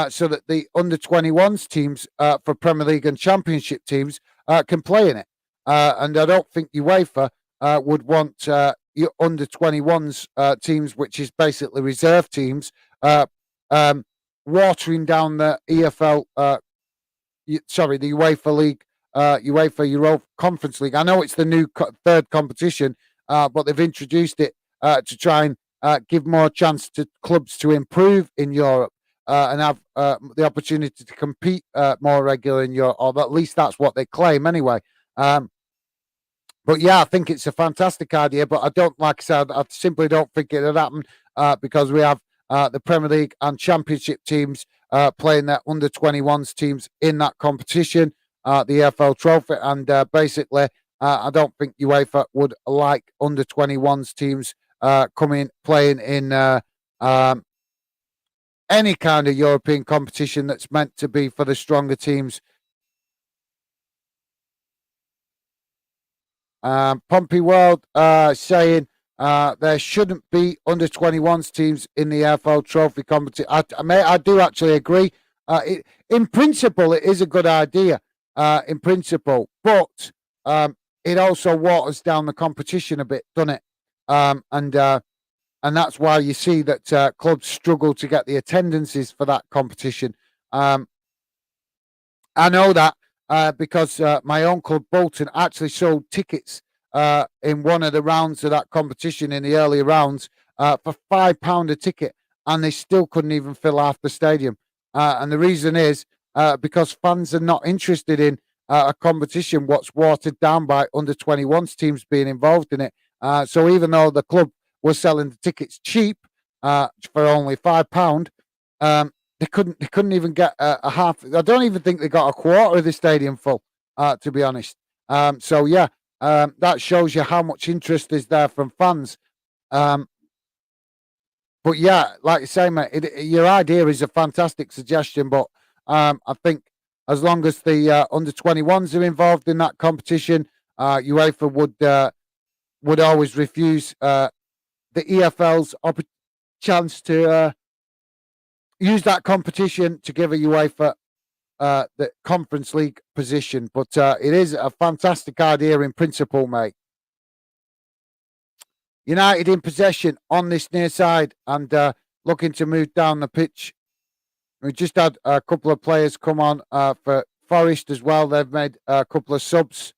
Speaker 1: so that the under-21s teams for Premier League and Championship teams can play in it. And I don't think UEFA would want your under-21s teams, which is basically reserve teams, watering down the EFL, the UEFA League, UEFA Europa Conference League. I know it's the new third competition, but they've introduced it to try and give more chance to clubs to improve in Europe and have the opportunity to compete more regularly in Europe, or at least that's what they claim anyway. But yeah, I think it's a fantastic idea, but I don't, like I said, I simply don't think it'll happen because we have the Premier League and Championship teams playing their under-21s teams in that competition, the EFL Trophy, and basically, I don't think UEFA would like under-21s teams playing in any kind of European competition that's meant to be for the stronger teams. Pompey World saying there shouldn't be under-21s teams in the EFL Trophy competition. I do actually agree. In principle, it is a good idea. In principle, but it also waters down the competition a bit, doesn't it? And that's why you see that clubs struggle to get the attendances for that competition. I know that because my own club, Bolton, actually sold tickets in one of the rounds of that competition in the early rounds for £5 a ticket, and they still couldn't even fill half the stadium. And the reason is because fans are not interested in a competition what's watered down by under-21s teams being involved in it. So even though the club was selling the tickets cheap for only £5, they couldn't even get a half. I don't even think they got a quarter of the stadium full, to be honest. So yeah, that shows you how much interest is there from fans. But yeah, like you say, mate, your idea is a fantastic suggestion. But I think as long as the under-21s are involved in that competition, UEFA would always refuse the EFL's chance to use that competition to give a UEFA the Conference League position. But it is a fantastic idea in principle, mate. United in possession on this near side and looking to move down the pitch. We just had a couple of players come on for Forest as well. They've made a couple of subs.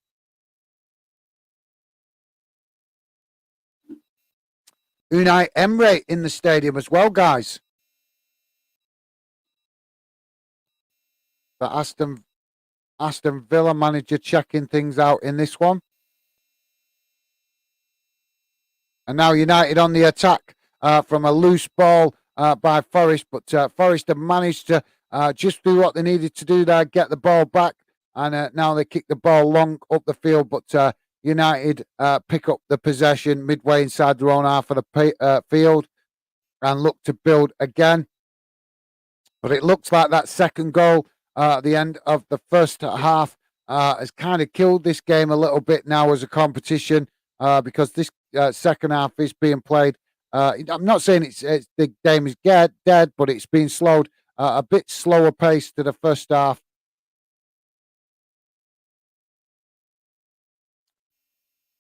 Speaker 1: Unai Emery in the stadium as well, guys. The Aston Villa manager checking things out in this one. And now United on the attack from a loose ball by Forest. But Forest have managed to just do what they needed to do there, get the ball back. And now they kick the ball long up the field. But United pick up the possession midway inside their own half of the field and look to build again. But it looks like that second goal at the end of the first half has kind of killed this game a little bit now as a competition because this second half is being played. I'm not saying it's the game is dead, but it's been slowed a bit slower pace to the first half.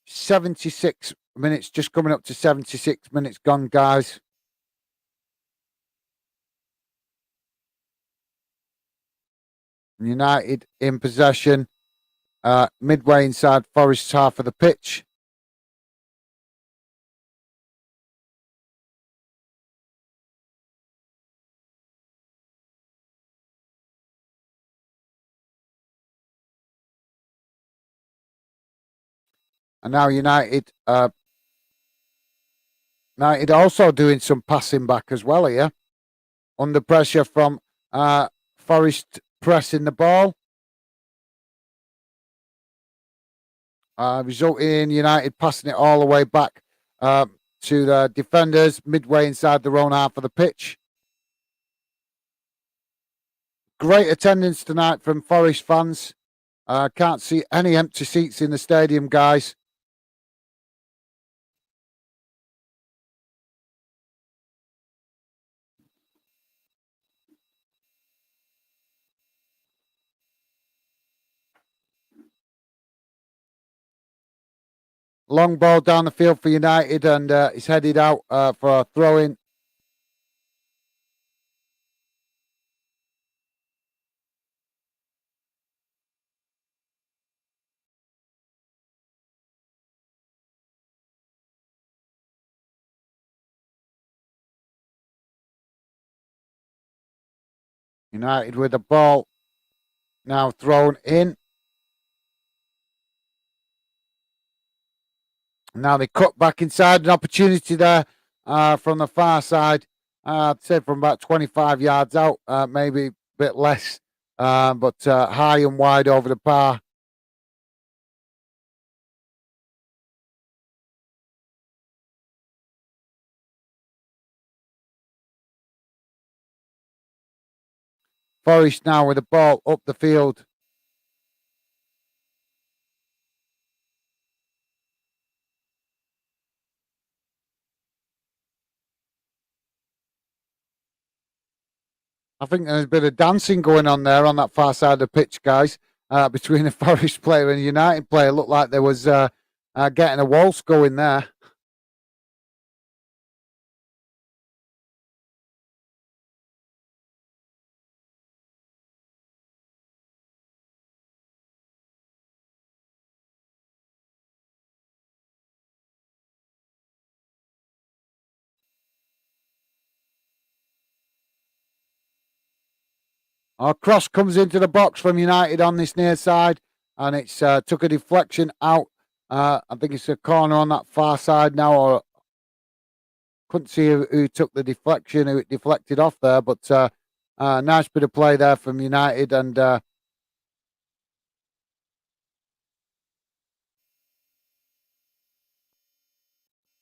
Speaker 1: 76 minutes just coming up to 76 minutes gone, guys. United in possession, midway inside Forest's half of the pitch. And now United also doing some passing back as well here. Under pressure from Forest pressing the ball. Resulting in United passing it all the way back to the defenders, midway inside their own half of the pitch. Great attendance tonight from Forest fans. Can't see any empty seats in the stadium, guys. Long ball down the field for United, and he's headed out for a throw-in. United with the ball now thrown in. Now they cut back inside, an opportunity there from the far side. I'd say from about 25 yards out, maybe a bit less, but high and wide over the bar. Forest now with the ball up the field. I think there's a bit of dancing going on there on that far side of the pitch, guys, between a Forest player and a United player. Looked like there was getting a waltz going there. Our cross comes into the box from United on this near side, and it's took a deflection out. I think it's a corner on that far side now, or couldn't see who took the deflection, who it deflected off there, but nice bit of play there from United, and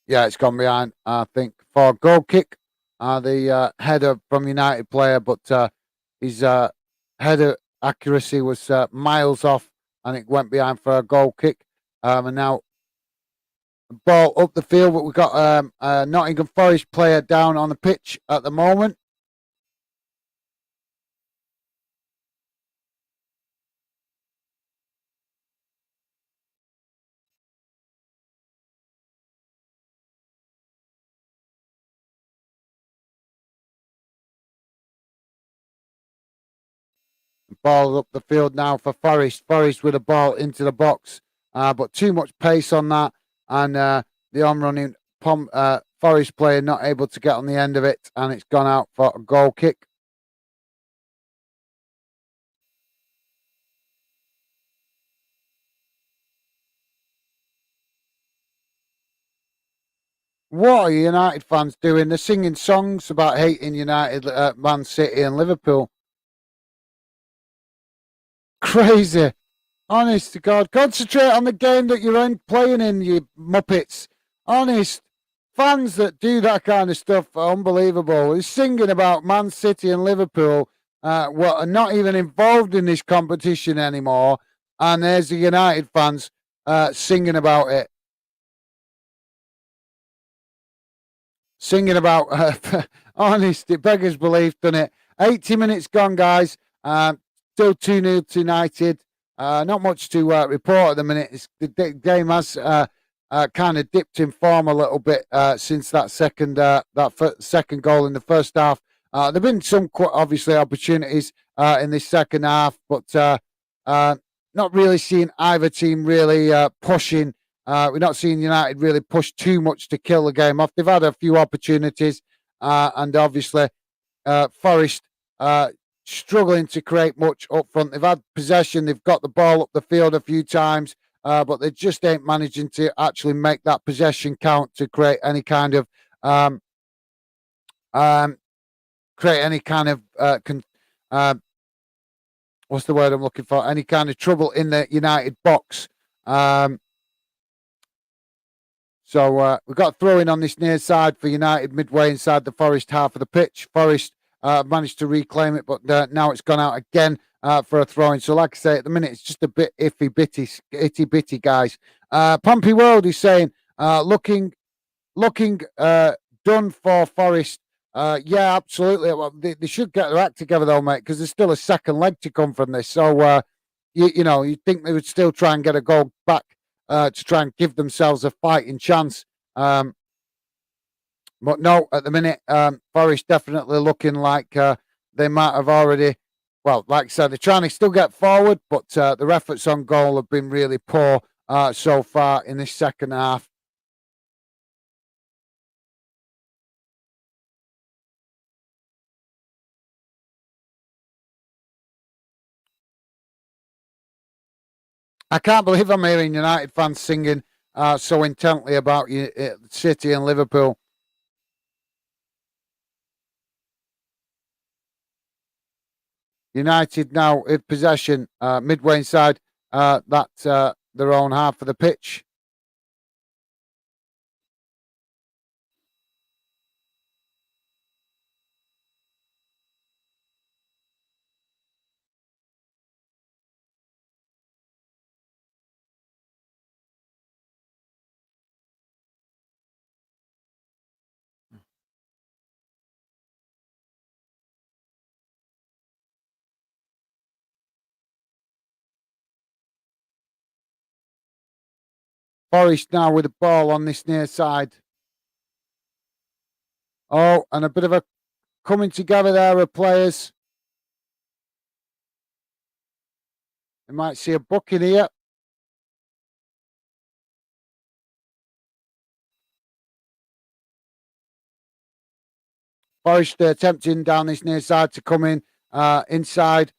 Speaker 1: yeah, it's gone behind, I think, for a goal kick. The header from United player, but his header accuracy was miles off, and it went behind for a goal kick. And now ball up the field, but we've got a Nottingham Forest player down on the pitch at the moment. Ball up the field now for Forest. Forest with a ball into the box, but too much pace on that, and the on-running Forest player not able to get on the end of it, and it's gone out for a goal kick. What are United fans doing? They're singing songs about hating United, Man City, and Liverpool. Crazy. Honest to God. Concentrate on the game that you're playing in, you muppets. Honest. Fans that do that kind of stuff are unbelievable. They're singing about Man City and Liverpool, what are not even involved in this competition anymore. And there's the United fans singing about it. Singing about, honest, it beggars belief, doesn't it? 80 minutes gone, guys. Still 2-0 to United. Not much to report at the minute. The game has kind of dipped in form a little bit since that second goal in the first half. There've been some obviously opportunities in this second half, but not really seeing either team really pushing. We're not seeing United really push too much to kill the game off. They've had a few opportunities, and obviously Forest struggling to create much up front. They've had possession, they've got the ball up the field a few times, but they just ain't managing to actually make that possession count to create any kind of what's the word I'm looking for? Any kind of trouble in the United box. So we've got a throw in on this near side for United midway inside the Forest half of the pitch. Forest managed to reclaim it, but now it's gone out again for a throw in. So like I say, at the minute, it's just a bit itty bitty, guys. Pompey World is saying, looking done for Forest. Yeah, absolutely. Well, they should get their act together though, mate, because there's still a second leg to come from this. So, you'd think they would still try and get a goal back to try and give themselves a fighting chance. But no, at the minute, Forest definitely looking like they might have already, well, like I said, they're trying to still get forward, but their efforts on goal have been really poor so far in this second half. I can't believe I'm hearing United fans singing so intently about City and Liverpool. United now in possession midway inside their own half of the pitch. Forest now with the ball on this near side. Oh, and a bit of a coming together there of players. You might see a booking here. Forest attempting down this near side to come in inside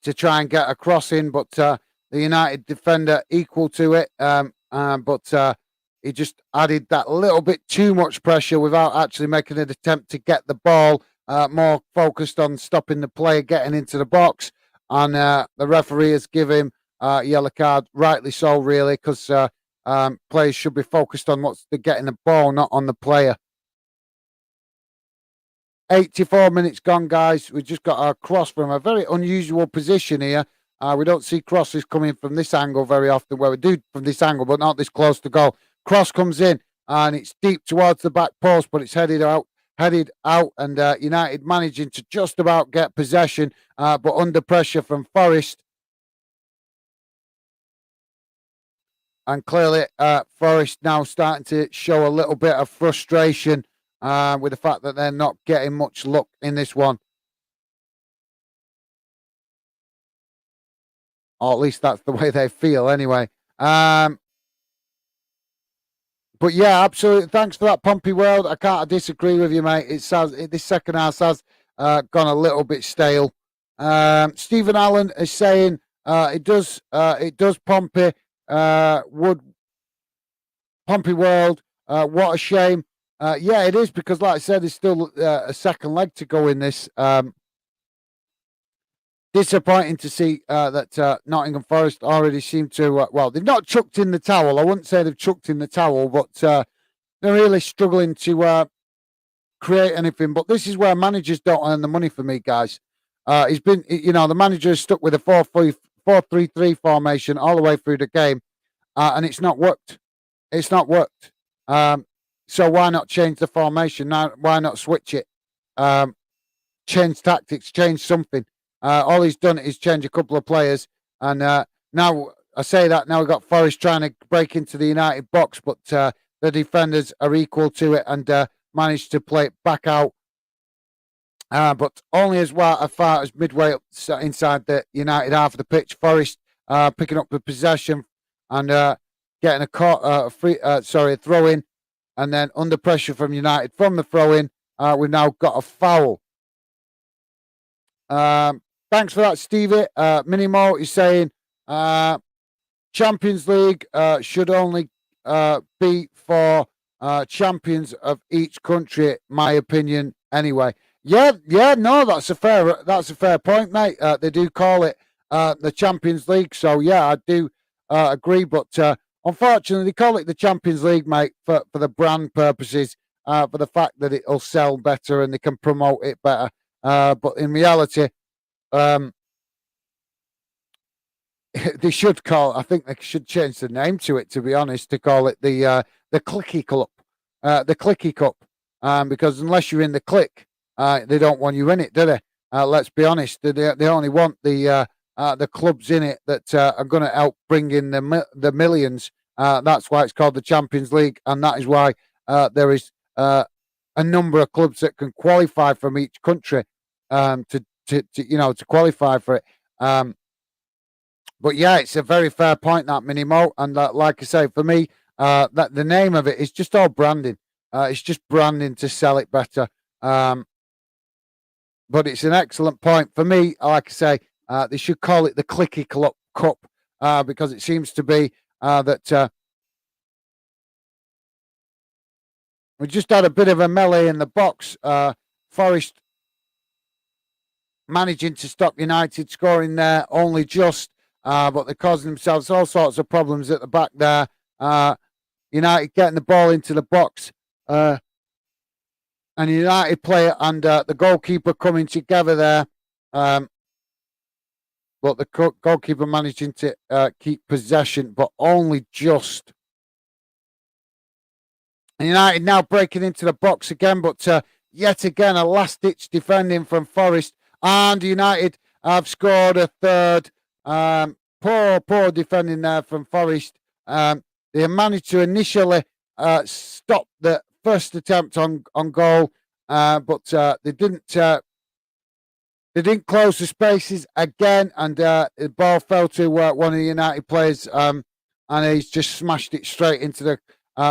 Speaker 1: to try and get a cross in, but the United defender equal to it. But he just added that little bit too much pressure without actually making an attempt to get the ball. More focused on stopping the player getting into the box, and the referee has given him a yellow card. Rightly so, really, because players should be focused on what's getting the ball, not on the player. 84 minutes gone, guys. We just got our cross from a very unusual position here. We don't see crosses coming from this angle very often. Well, we do from this angle, but not this close to goal. Cross comes in, and it's deep towards the back post, but it's headed out, and United managing to just about get possession, but under pressure from Forest. And clearly, Forest now starting to show a little bit of frustration with the fact that they're not getting much luck in this one. Or at least that's the way they feel anyway. But yeah, absolutely. Thanks for that, Pompey World. I can't disagree with you, mate. This second half has gone a little bit stale. Stephen Allen is saying it does Pompey Pompey World. What a shame. Yeah, it is, because like I said, there's still a second leg to go in this. Disappointing to see that Nottingham Forest already seem to, well, they've not chucked in the towel. I wouldn't say they've chucked in the towel, but they're really struggling to create anything. But this is where managers don't earn the money for me, guys. The manager is stuck with a 4-3-3 formation all the way through the game, and it's not worked. It's not worked. So why not change the formation? Now, why not switch it? Change tactics, change something. All he's done is change a couple of players, and now I say that now we've got Forest trying to break into the United box, but the defenders are equal to it and managed to play it back out. But only as far as midway up inside the United half of the pitch. Forest picking up the possession and getting a throw in, and then under pressure from United from the throw in, we've now got a foul. Thanks for that, Stevie. Minimo is saying Champions League should only be for champions of each country. My opinion, anyway. Yeah, no, that's a fair point, mate. They do call it the Champions League, so yeah, I do agree. But unfortunately, they call it the Champions League, mate, for the brand purposes, for the fact that it'll sell better and they can promote it better. But in reality, they should call. I think they should change the name to it. To be honest, to call it the Clicky Cup, because unless you're in the click, they don't want you in it, do they? Let's be honest. They only want the clubs in it that are going to help bring in the millions. That's why it's called the Champions League, and that is why there is a number of clubs that can qualify from each country to qualify for it. But yeah, it's a very fair point, that, Minimo. And like I say, for me, that the name of it is just all branding. It's just branding to sell it better. But it's an excellent point. For me, like I say, they should call it the Clicky Cup because it seems to be that we just had a bit of a melee in the box. Forest managing to stop United scoring there, only just. But they're causing themselves all sorts of problems at the back there. United getting the ball into the box. And United player and the goalkeeper coming together there. But the goalkeeper managing to keep possession, but only just. And United now breaking into the box again, but yet again a last-ditch defending from Forest. And United have scored a third. Poor defending there from Forest. They managed to initially stop the first attempt on goal, but they didn't close the spaces again, and the ball fell to one of the United players, and he's just smashed it straight into the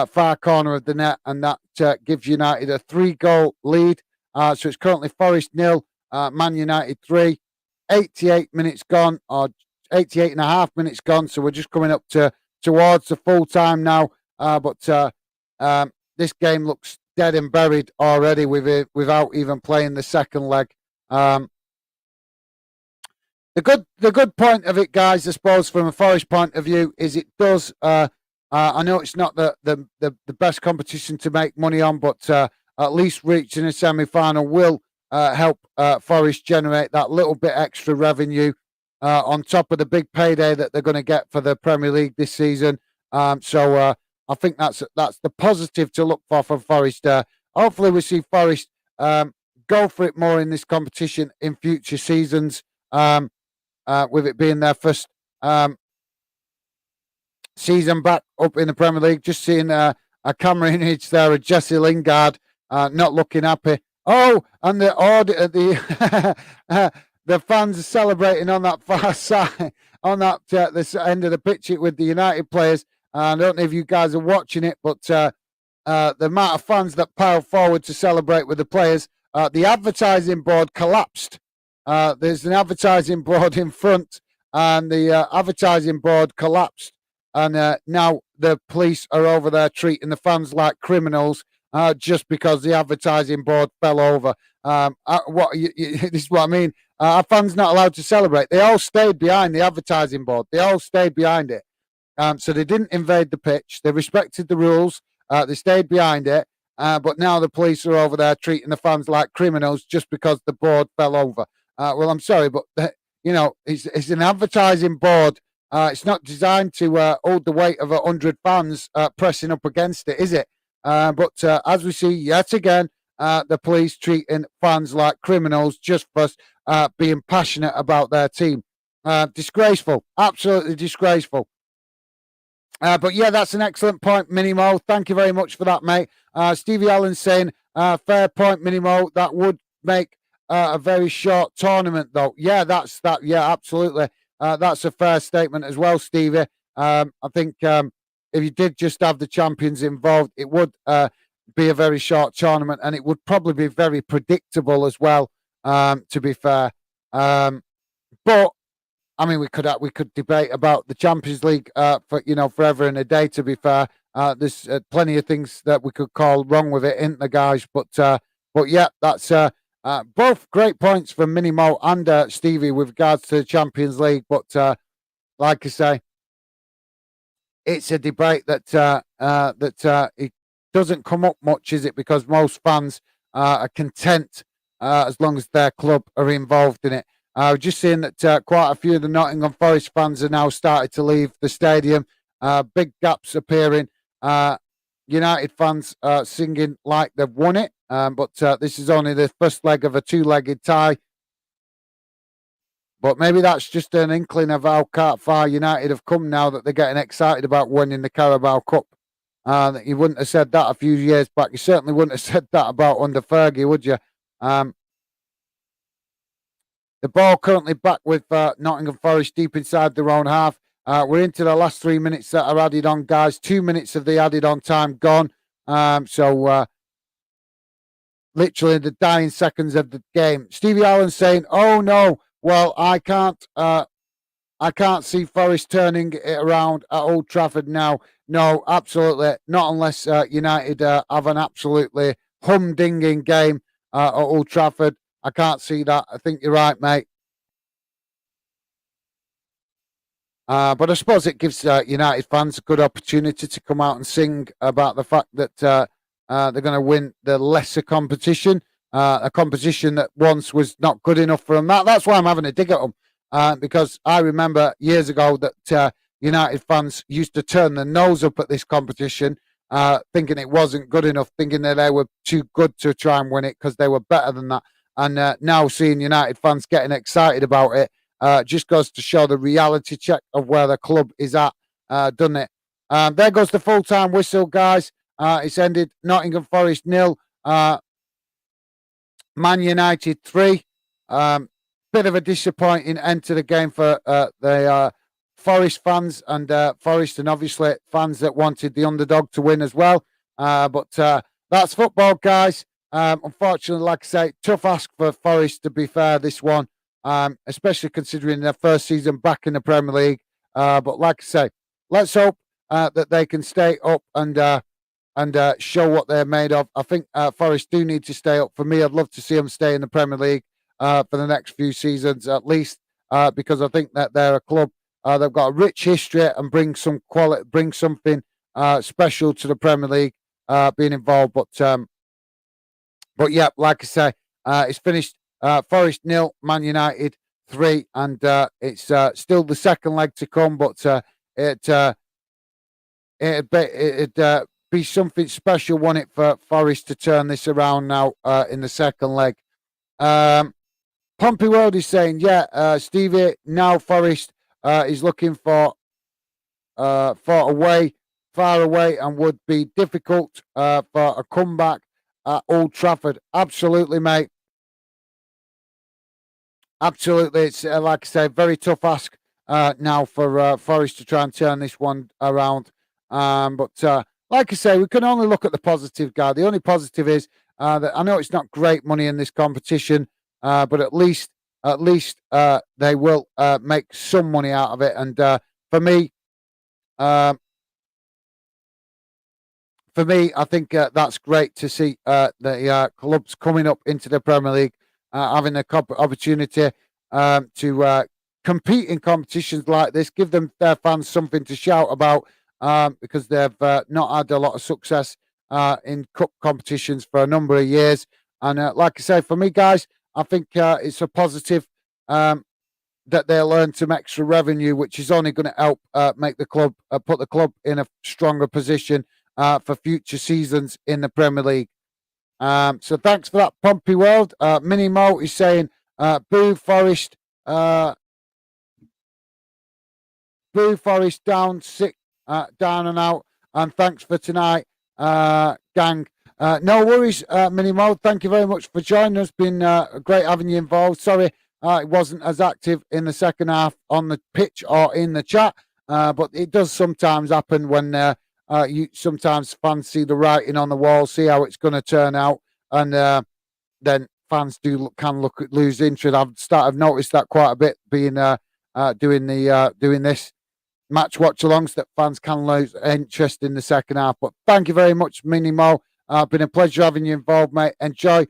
Speaker 1: far corner of the net, and that gives United a 3-goal lead. So it's currently Forest 0, Man United 3. 88 minutes gone, or 88 and a half minutes gone, so we're just coming up towards the full time now. But this game looks dead and buried already without even playing the second leg. The good point of it, guys, I suppose, from a Forest point of view, is it does. I know it's not the best competition to make money on, but at least reaching a semi-final will help Forest generate that little bit extra revenue on top of the big payday that they're going to get for the Premier League this season. So I think that's the positive to look for from Forest. Hopefully we see Forest go for it more in this competition in future seasons, with it being their first season back up in the Premier League. Just seeing a camera image there of Jesse Lingard not looking happy. Oh, and the fans are celebrating on that far side, on that this end of the pitch with the United players. I don't know if you guys are watching it, but the amount of fans that piled forward to celebrate with the players, the advertising board collapsed. There's an advertising board in front, and the advertising board collapsed. And now the police are over there treating the fans like criminals just because the advertising board fell over. This is what I mean. Our fans not allowed to celebrate. They all stayed behind the advertising board. They all stayed behind it. So they didn't invade the pitch. They respected the rules. They stayed behind it. But now the police are over there treating the fans like criminals just because the board fell over. Well, I'm sorry, but it's an advertising board. It's not designed to hold the weight of 100 fans pressing up against it, is it? But as we see yet again, the police treating fans like criminals just for being passionate about their team. Disgraceful, absolutely disgraceful. But yeah, that's an excellent point, Minimo. Thank you very much for that, mate. Stevie Allen saying, fair point, Minimo. That would make a very short tournament, though. Yeah, that's that. Yeah, absolutely. That's a fair statement as well, Stevie. I think if you did just have the champions involved, it would be a very short tournament, and it would probably be very predictable as well. To be fair, but I mean, we could debate about the Champions League for forever and a day. To be fair, there's plenty of things that we could call wrong with it, isn't there, guys? But yeah, that's both great points from Minimo and Stevie with regards to the Champions League. But like I say, it's a debate that it doesn't come up much, is it? Because most fans are content as long as their club are involved in it. I've just seen that quite a few of the Nottingham Forest fans are now started to leave the stadium. Big gaps appearing. United fans singing like they've won it. But this is only the first leg of a two-legged tie. But maybe that's just an inkling of how far United have come now that they're getting excited about winning the Carabao Cup. You wouldn't have said that a few years back. You certainly wouldn't have said that about under Fergie, would you? The ball currently back with Nottingham Forest deep inside their own half. We're into the last 3 minutes that are added on, guys. 2 minutes of the added on time gone. So literally the dying seconds of the game. Stevie Allen saying, "Oh no, well I can't see Forest turning it around at Old Trafford now. No, absolutely not unless United have an absolutely humdinging game at Old Trafford. I can't see that. I think you're right, mate. But I suppose it gives United fans a good opportunity to come out and sing about the fact that they're going to win the lesser competition, a competition that once was not good enough for them. That's why I'm having a dig at them, because I remember years ago that United fans used to turn their nose up at this competition, thinking it wasn't good enough, thinking that they were too good to try and win it because they were better than that. And now seeing United fans getting excited about it just goes to show the reality check of where the club is at, doesn't it? There goes the full-time whistle, guys. It's ended Nottingham Forest 0, Man United 3. Bit of a disappointing end to the game for the Forest fans and Forest, and obviously fans that wanted the underdog to win as well. But that's football, guys. Unfortunately, like I say, tough ask for Forest, to be fair, this one, especially considering their first season back in the Premier League. But like I say, let's hope that they can stay up and show what they're made of. I think Forest do need to stay up. For me, I'd love to see them stay in the Premier League for the next few seasons at least, because I think that they're a club they've got a rich history and bring some quality, bring something special to the Premier League being involved. But yeah, like I say, it's finished Forest 0, Man United 3, and it's still the second leg to come. But it'd be something special, wouldn't it, for Forest to turn this around now in the second leg. Pompey World is saying, yeah, Stevie, now Forest is looking for away, far away, and would be difficult for a comeback at Old Trafford. Absolutely, mate. Absolutely. It's, like I say, very tough ask now for Forest to try and turn this one around. But like I say, we can only look at the positive, guy. The only positive is that I know it's not great money in this competition, but at least they will make some money out of it. And for me, I think that's great to see the clubs coming up into the Premier League, having the opportunity to compete in competitions like this, give their fans something to shout about, because they've not had a lot of success in cup competitions for a number of years. And like I say, for me, guys, I think it's a positive that they'll earn some extra revenue, which is only going to help make the club put the club in a stronger position for future seasons in the Premier League. So thanks for that, Pompey World. Mini Mo is saying, boo Forest. Boo Forest down, sick, down and out. And thanks for tonight, gang. No worries, Mini Mo. Thank you very much for joining us. Been great having you involved. Sorry it wasn't as active in the second half on the pitch or in the chat, but it does sometimes happen when you sometimes fans see the writing on the wall, see how it's going to turn out, and then fans can lose interest. I've noticed that quite a bit being doing this match watch-alongs, that fans can lose interest in the second half. But thank you very much, Mini Mo. Been a pleasure having you involved, mate. Enjoy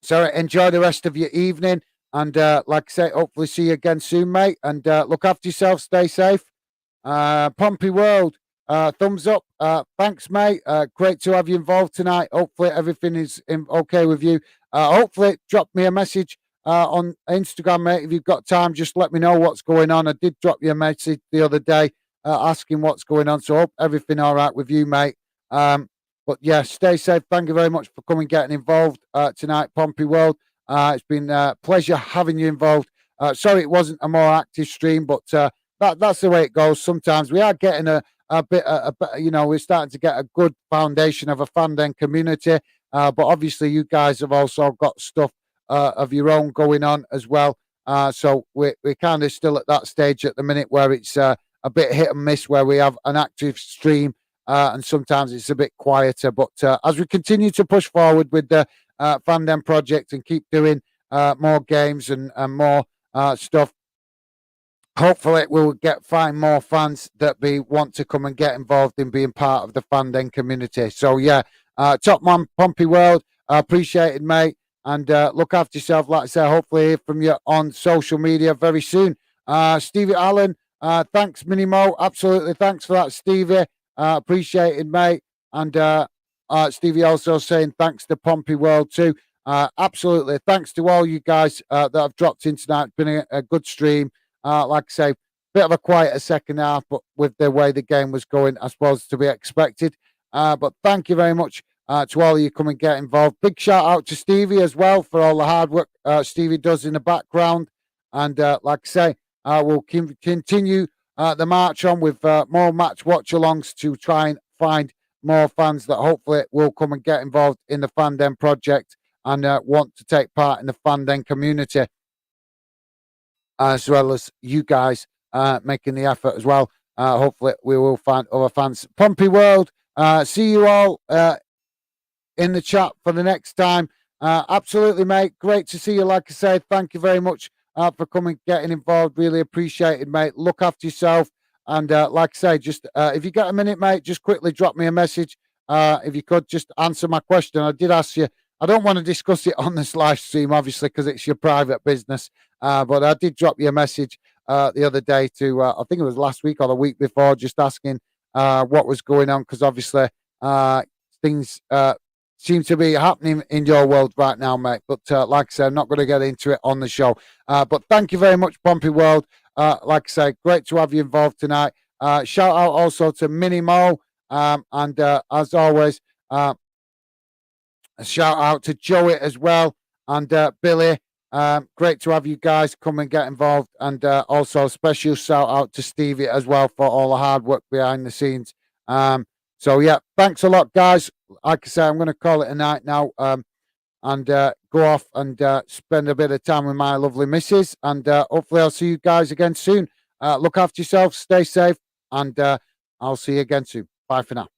Speaker 1: the rest of your evening. And like I say, hopefully see you again soon, mate. And look after yourself. Stay safe. Pompey World, thumbs up. Thanks, mate. Great to have you involved tonight. Hopefully everything is okay with you. Hopefully drop me a message on Instagram, mate. If you've got time, just let me know what's going on. I did drop you a message the other day asking what's going on. So hope everything all right with you, mate. But yeah, stay safe. Thank you very much for coming, getting involved tonight, Pompey World. It's been a pleasure having you involved. Sorry it wasn't a more active stream, but that's the way it goes. Sometimes we are getting a bit, we're starting to get a good foundation of a fandom community. But obviously you guys have also got stuff of your own going on as well. So we're kind of still at that stage at the minute where it's a bit hit and miss, where we have an active stream and sometimes it's a bit quieter. But as we continue to push forward with the fandom project and keep doing more games and more stuff, hopefully we'll find more fans that want to come and get involved in being part of the fandom community. So yeah, top man, Pompey World, appreciate it, mate. And look after yourself. Like I say, hopefully hear from you on social media very soon. Stevie Allen, thanks, Mini Mo. Absolutely, thanks for that, Stevie. Appreciate it, mate. And Stevie also saying thanks to Pompey World too. Absolutely, thanks to all you guys that have dropped in tonight. It's been a good stream. Like I say, bit of a quieter second half, but with the way the game was going, I suppose to be expected. But thank you very much to all of you come and get involved. Big shout out to Stevie as well for all the hard work Stevie does in the background. And like I say, we'll continue the march on with more match watch-alongs to try and find more fans that hopefully will come and get involved in the fandom project and want to take part in the fandom community, as well as you guys making the effort as well. Hopefully we will find other fans. Pompey World, see you all in the chat for the next time. Absolutely, mate. Great to see you. Like I said, thank you very much for coming, getting involved. Really appreciate it, mate. Look after yourself. And like I say, just if you got a minute, mate, just quickly drop me a message. If you could just answer my question. I did ask you. I don't want to discuss it on this live stream, obviously, because it's your private business. But I did drop you a message the other day to, I think it was last week or the week before, just asking what was going on, because obviously things seem to be happening in your world right now, mate. But like I said, I'm not going to get into it on the show. But thank you very much, Pompey World. Like I say, great to have you involved tonight. Shout out also to Mini Mo. And as always, a shout out to Joey as well and Billy. Great to have you guys come and get involved. And also a special shout out to Stevie as well for all the hard work behind the scenes. So yeah, thanks a lot, guys. Like I say, I'm going to call it a night now and go off and spend a bit of time with my lovely missus. And hopefully I'll see you guys again soon. Look after yourselves, stay safe, and I'll see you again soon. Bye for now.